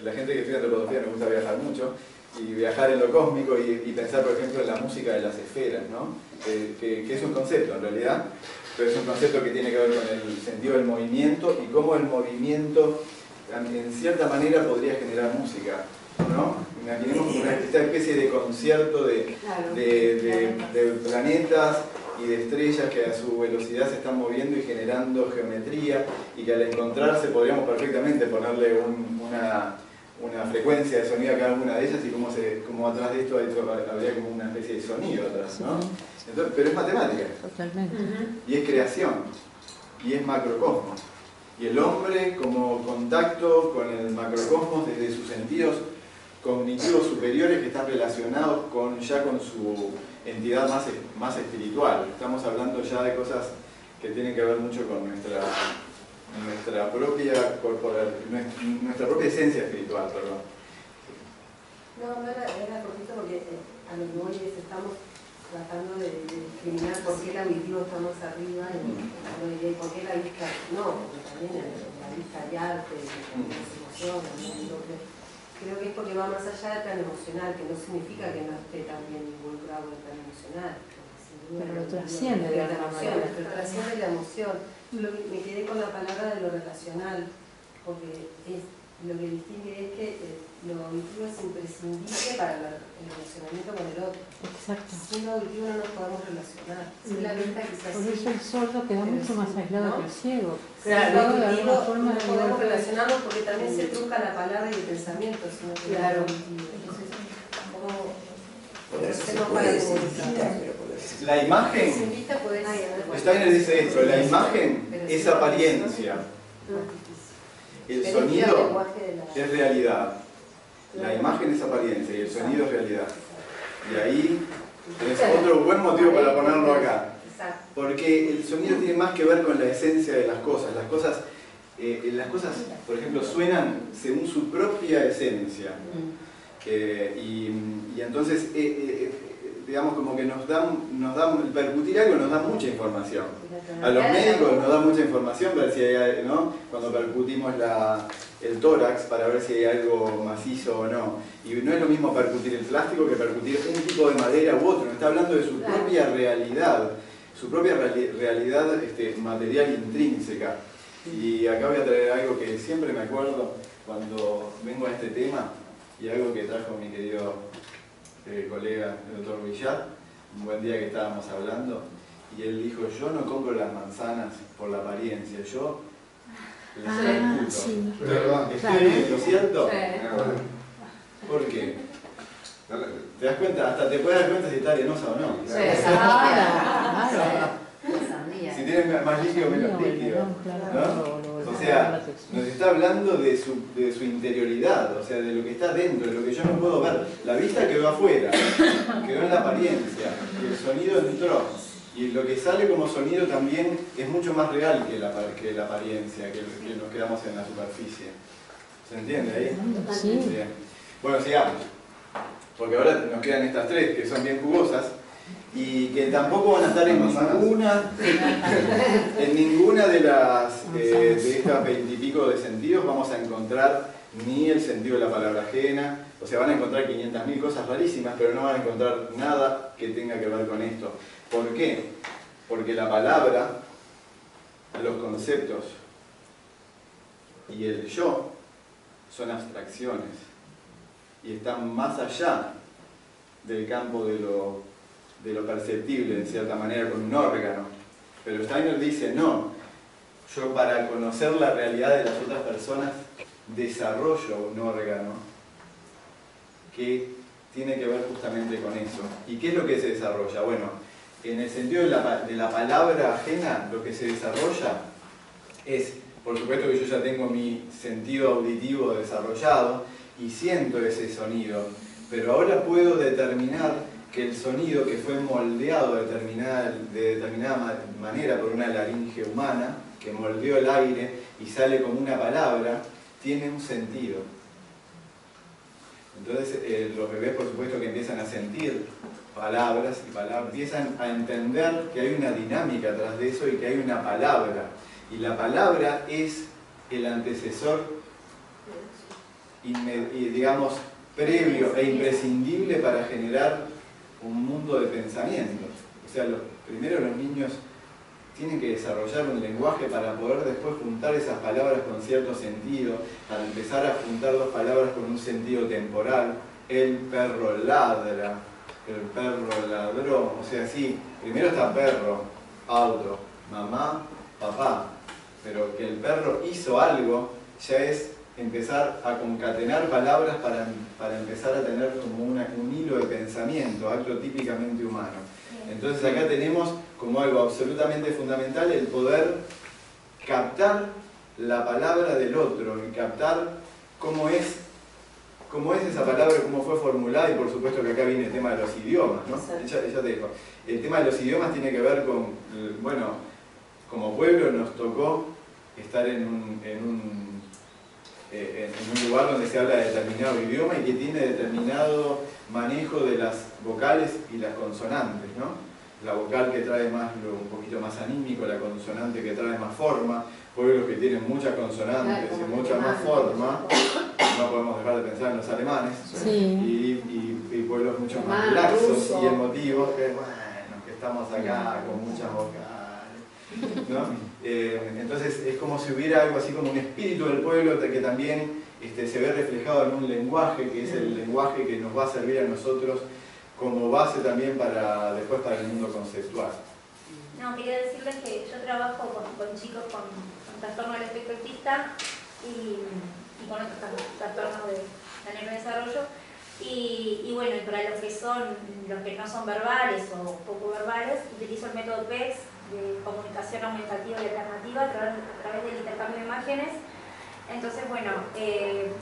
la gente que estudia antropología me gusta viajar mucho, y viajar en lo cósmico y pensar, por ejemplo, en la música de las esferas, ¿no? Que es un concepto, en realidad, pero es un concepto que tiene que ver con el sentido del movimiento y cómo el movimiento, en cierta manera, podría generar música, ¿no? Imaginemos esta especie de concierto de planetas y de estrellas que a su velocidad se están moviendo y generando geometría, y que al encontrarse podríamos perfectamente ponerle una frecuencia de sonido a cada una de ellas, y como atrás de esto habría como una especie de sonido atrás, ¿no? Entonces, pero es matemática. Totalmente. Y es creación. Y es macrocosmos. Y el hombre como contacto con el macrocosmos desde sus sentidos cognitivos superiores que están relacionados ya con su entidad más espiritual. Estamos hablando ya de cosas que tienen que ver mucho con nuestra propia esencia espiritual, perdón. No era cortito porque a lo que voy es estamos tratando de discriminar por qué el auditivo está más arriba y por qué la vista no, porque también la vista hay arte, las emociones, ¿no? Creo que es porque va más allá del plano emocional, que no significa que no esté también involucrado el plano emocional. Pero lo trasciende de la emoción. Pero trasciende la emoción. Me quedé con la palabra de lo relacional, porque lo que distingue es que lo auditivo es imprescindible para el relacionamiento con el otro. Exacto. Sin lo auditivo no nos podemos relacionar. Sin la vista quizás por eso el sordo queda mucho más aislado, ¿no?, que el ciego. Claro, de alguna forma no podemos relacionarnos porque también se trunca la palabra y el pensamiento, sino que claro. Entonces, la imagen, Steiner dice esto, la imagen es apariencia, el sonido es realidad, la imagen es apariencia y el sonido es realidad. Y ahí es otro buen motivo para ponerlo acá, porque el sonido tiene más que ver con la esencia de las cosas. Las cosas, por ejemplo, suenan según su propia esencia. Y entonces, digamos, como que nos dan, el percutir algo nos da mucha información. A los médicos nos da mucha información ver si hay, ¿no?, cuando percutimos el tórax para ver si hay algo macizo o no. Y no es lo mismo percutir el plástico que percutir un tipo de madera u otro. Nos está hablando de su propia realidad, material intrínseca. Y acá voy a traer algo que siempre me acuerdo cuando vengo a este tema, y algo que trajo mi querido colega, el doctor Villar, un buen día que estábamos hablando, y él dijo: yo no compro las manzanas por la apariencia, yo las discuto. Sí. ¿Estoy en lo cierto? ¿Por qué? ¿Te das cuenta? Hasta te puedes dar cuenta si está arenosa o no. Si tiene más líquido o menos líquido, ¿no? O sea, nos está hablando de su interioridad, o sea, de lo que está dentro, de lo que yo no puedo ver. La vista quedó afuera, quedó en la apariencia, y el sonido entró. Y lo que sale como sonido también es mucho más real que la apariencia, que nos quedamos en la superficie. ¿Se entiende ahí? Sí. Bien. Bueno, sigamos. Porque ahora nos quedan estas tres, que son bien jugosas, y que tampoco van a estar en ninguna de estas 20 y pico de sentidos vamos a encontrar ni el sentido de la palabra ajena. O sea, van a encontrar 500.000 cosas rarísimas, pero no van a encontrar nada que tenga que ver con esto. ¿Por qué? Porque la palabra, los conceptos y el yo son abstracciones y están más allá del campo de lo perceptible, en cierta manera, con un órgano. Pero Steiner dice: no, yo para conocer la realidad de las otras personas desarrollo un órgano que tiene que ver justamente con eso. ¿Y qué es lo que se desarrolla? Bueno, en el sentido de la palabra ajena, lo que se desarrolla es, por supuesto que yo ya tengo mi sentido auditivo desarrollado y siento ese sonido, pero ahora puedo determinar que el sonido que fue moldeado de determinada manera por una laringe humana, que moldeó el aire y sale como una palabra, tiene un sentido. Entonces los bebés, por supuesto, que empiezan a sentir palabras y palabras, empiezan a entender que hay una dinámica atrás de eso y que hay una palabra. Y la palabra es el antecesor, digamos, previo e imprescindible para generar un mundo de pensamientos. O sea, primero los niños tienen que desarrollar un lenguaje para poder después juntar esas palabras con cierto sentido, para empezar a juntar dos palabras con un sentido temporal. El perro ladra, el perro ladró. O sea, sí, primero está perro, auto, mamá, papá. Pero que el perro hizo algo ya es empezar a concatenar palabras para empezar a tener como un hilo de pensamiento, acto típicamente humano. Entonces acá tenemos como algo absolutamente fundamental el poder captar la palabra del otro y captar cómo es esa palabra, cómo fue formulada, y por supuesto que acá viene el tema de los idiomas, ¿no? Ya te digo, el tema de los idiomas tiene que ver con, bueno, como pueblo nos tocó estar en un lugar donde se habla de determinado idioma y que tiene determinado manejo de las vocales y las consonantes, ¿no? La vocal que trae más, un poquito más anímico, la consonante que trae más forma, pueblos que tienen muchas consonantes y mucha más forma, no podemos dejar de pensar en los alemanes, sí. y pueblos mucho más laxos y emotivos, que bueno, que estamos acá con muchas vocales, ¿no? Entonces es como si hubiera algo así como un espíritu del pueblo que también se ve reflejado en un lenguaje, que es el lenguaje que nos va a servir a nosotros como base también después para el mundo conceptual. No, quería decirles que yo trabajo con chicos con trastorno del espectro autista y con otros trastornos de neurodesarrollo. Y bueno, para los que no son verbales o poco verbales, utilizo el método PEX de comunicación aumentativa y alternativa a través del intercambio de imágenes. Entonces, bueno,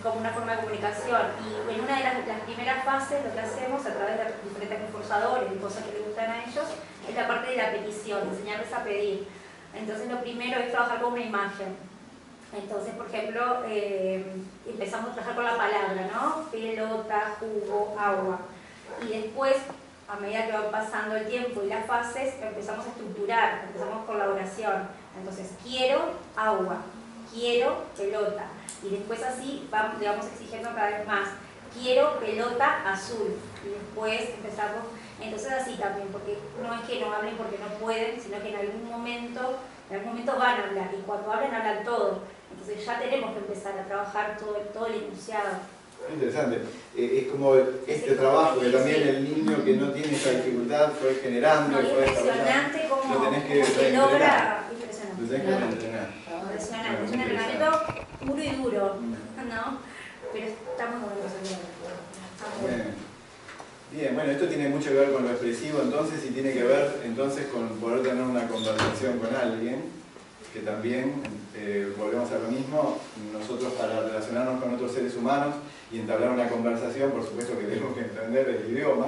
como una forma de comunicación. Y en una de las primeras fases, lo que hacemos a través de diferentes reforzadores y cosas que les gustan a ellos, es la parte de la petición, enseñarles a pedir. Entonces, lo primero es trabajar con una imagen. Entonces, por ejemplo, empezamos a trabajar con la palabra, ¿no? Pelota, jugo, agua. Y después, a medida que va pasando el tiempo y las fases, empezamos a estructurar, empezamos con la oración. Entonces, quiero agua. Quiero pelota, y después así le vamos exigiendo cada vez más, quiero pelota azul, y después empezamos, entonces así también, porque no es que no hablen porque no pueden, sino que en algún momento van a hablar, y cuando hablan todo, entonces ya tenemos que empezar a trabajar todo el enunciado. Interesante, es como este trabajo que también el niño que no tiene esa dificultad fue generando, no, fue impresionante cómo se logra, impresionante. Lo tenés que reentrenar. Impresionante, es un entrenamiento puro y duro, ¿no? Pero está muy bueno. Bien, bueno, esto tiene mucho que ver con lo expresivo entonces, y tiene que ver entonces con poder tener una conversación con alguien, que también, volvemos a lo mismo, nosotros para relacionarnos con otros seres humanos y entablar una conversación, por supuesto que tenemos que entender el idioma.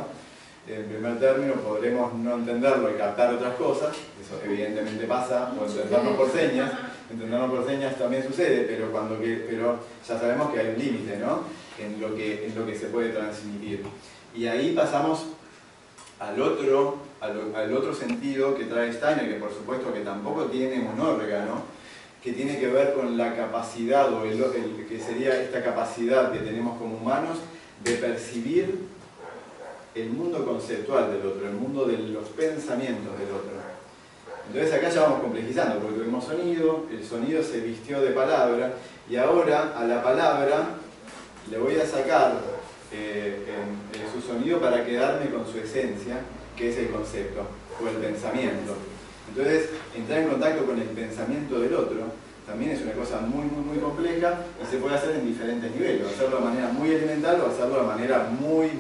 En primer término podremos no entenderlo y captar otras cosas, eso evidentemente pasa, o entendernos por señas también sucede, pero ya sabemos que hay un límite, ¿no? en lo que se puede transmitir. Y ahí pasamos al otro sentido que trae Steiner, que por supuesto que tampoco tiene un órgano, que tiene que ver con la capacidad, o que sería esta capacidad que tenemos como humanos de percibir el mundo conceptual del otro, el mundo de los pensamientos del otro. Entonces acá ya vamos complejizando, porque tuvimos sonido, el sonido se vistió de palabra, y ahora a la palabra le voy a sacar su sonido para quedarme con su esencia, que es el concepto, o el pensamiento. Entonces, entrar en contacto con el pensamiento del otro también es una cosa muy compleja, y se puede hacer en diferentes niveles, hacerlo de manera muy elemental o hacerlo de manera muy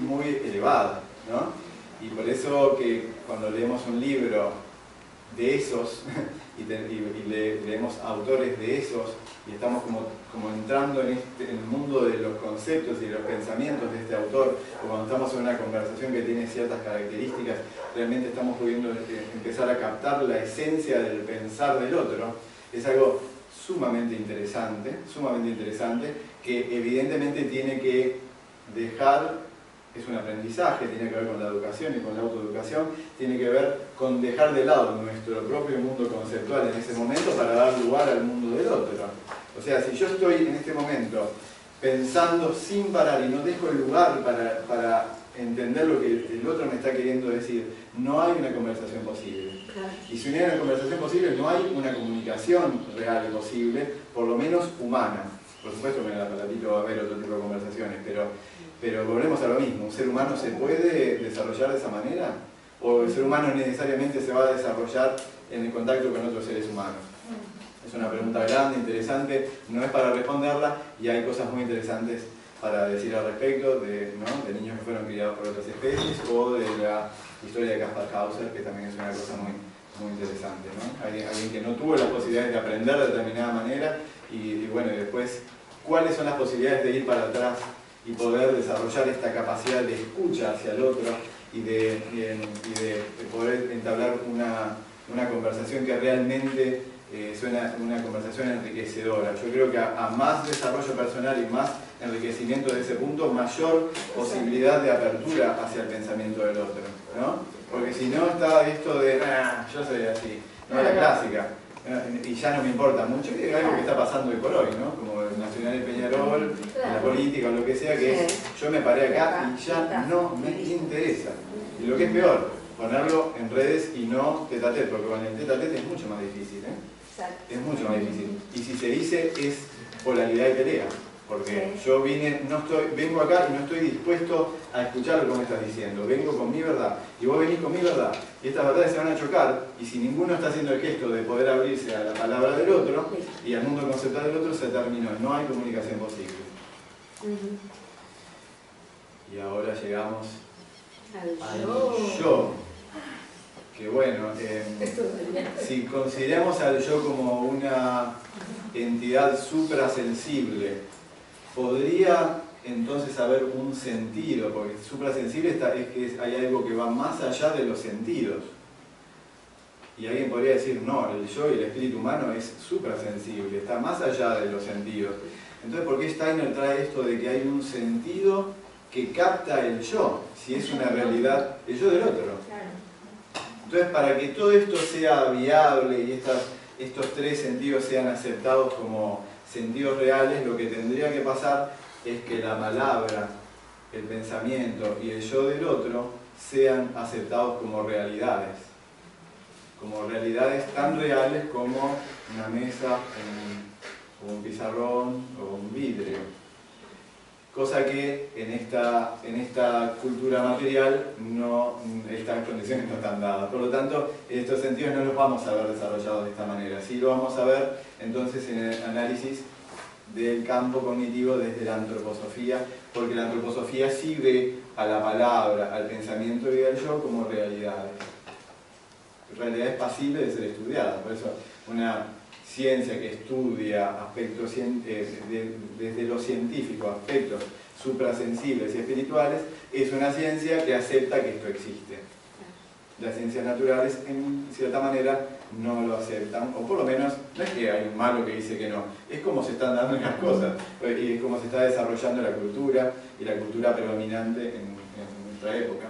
elevada, ¿no? Y por eso que cuando leemos un libro de esos y leemos autores de esos y estamos como entrando en el mundo de los conceptos y los pensamientos de este autor, o cuando estamos en una conversación que tiene ciertas características, realmente estamos pudiendo empezar a captar la esencia del pensar del otro. Es algo sumamente interesante, que evidentemente tiene que dejar, es un aprendizaje, tiene que ver con la educación y con la autoeducación, tiene que ver con dejar de lado nuestro propio mundo conceptual en ese momento para dar lugar al mundo del otro. O sea, si yo estoy en este momento pensando sin parar y no dejo el lugar para entender lo que el otro me está queriendo decir, no hay una conversación posible. Y si no hay una conversación posible, no hay una comunicación real y posible, por lo menos humana. Por supuesto que en el aparatito va a haber otro tipo de conversaciones, pero volvemos a lo mismo. ¿Un ser humano se puede desarrollar de esa manera? ¿O el ser humano necesariamente se va a desarrollar en el contacto con otros seres humanos? Es una pregunta grande, interesante, no es para responderla, y hay cosas muy interesantes para decir al respecto, de niños que fueron criados por otras especies, o de la historia de Kaspar Hauser, que también es una cosa muy interesante, ¿no? Alguien que no tuvo las posibilidades de aprender de determinada manera y bueno, y después, ¿cuáles son las posibilidades de ir para atrás y poder desarrollar esta capacidad de escucha hacia el otro y de poder entablar una conversación que realmente suena una conversación enriquecedora? Yo creo que a más desarrollo personal y más enriquecimiento de ese punto, mayor posibilidad de apertura hacia el pensamiento del otro, ¿no? Porque si no está esto de, yo soy así, no, la clásica, y ya no me importa mucho, que es algo que está pasando hoy por hoy, ¿no? Como el Nacional de Peñarol, en la política o lo que sea, que es, yo me paré acá y ya no me interesa. Y lo que es peor, ponerlo en redes y no tete a tete, porque con el tete a tete es mucho más difícil, es mucho más difícil. Y si se dice, es polaridad y pelea. Porque yo vengo acá y no estoy dispuesto a escuchar lo que me estás diciendo. Vengo con mi verdad y vos venís con mi verdad. Y estas verdades se van a chocar, y si ninguno está haciendo el gesto de poder abrirse a la palabra del otro y al mundo conceptual del otro, se terminó. No hay comunicación posible. Y ahora llegamos al yo. Que bueno, si consideramos al yo como una entidad suprasensible, podría entonces haber un sentido, porque suprasensible es que hay algo que va más allá de los sentidos. Y alguien podría decir, no, el yo y el espíritu humano es suprasensible, está más allá de los sentidos. Entonces, ¿por qué Steiner trae esto de que hay un sentido que capta el yo, si es una realidad, el yo del otro? Entonces, para que todo esto sea viable y estos tres sentidos sean aceptados como sentidos reales, lo que tendría que pasar es que la palabra, el pensamiento y el yo del otro sean aceptados como realidades tan reales como una mesa, un pizarrón o un vidrio. Cosa que en esta cultura material estas condiciones no están dadas. Por lo tanto, estos sentidos no los vamos a ver desarrollados de esta manera. Sí lo vamos a ver entonces en el análisis del campo cognitivo desde la antroposofía, porque la antroposofía sí ve a la palabra, al pensamiento y al yo como realidades pasibles de ser estudiadas. Por eso una ciencia que estudia aspectos desde lo científico, aspectos suprasensibles y espirituales, es una ciencia que acepta que esto existe. Las ciencias naturales, en cierta manera, no lo aceptan, o por lo menos, no es que hay un malo que dice que no, es como se están dando las cosas, y es como se está desarrollando la cultura, y la cultura predominante en nuestra época.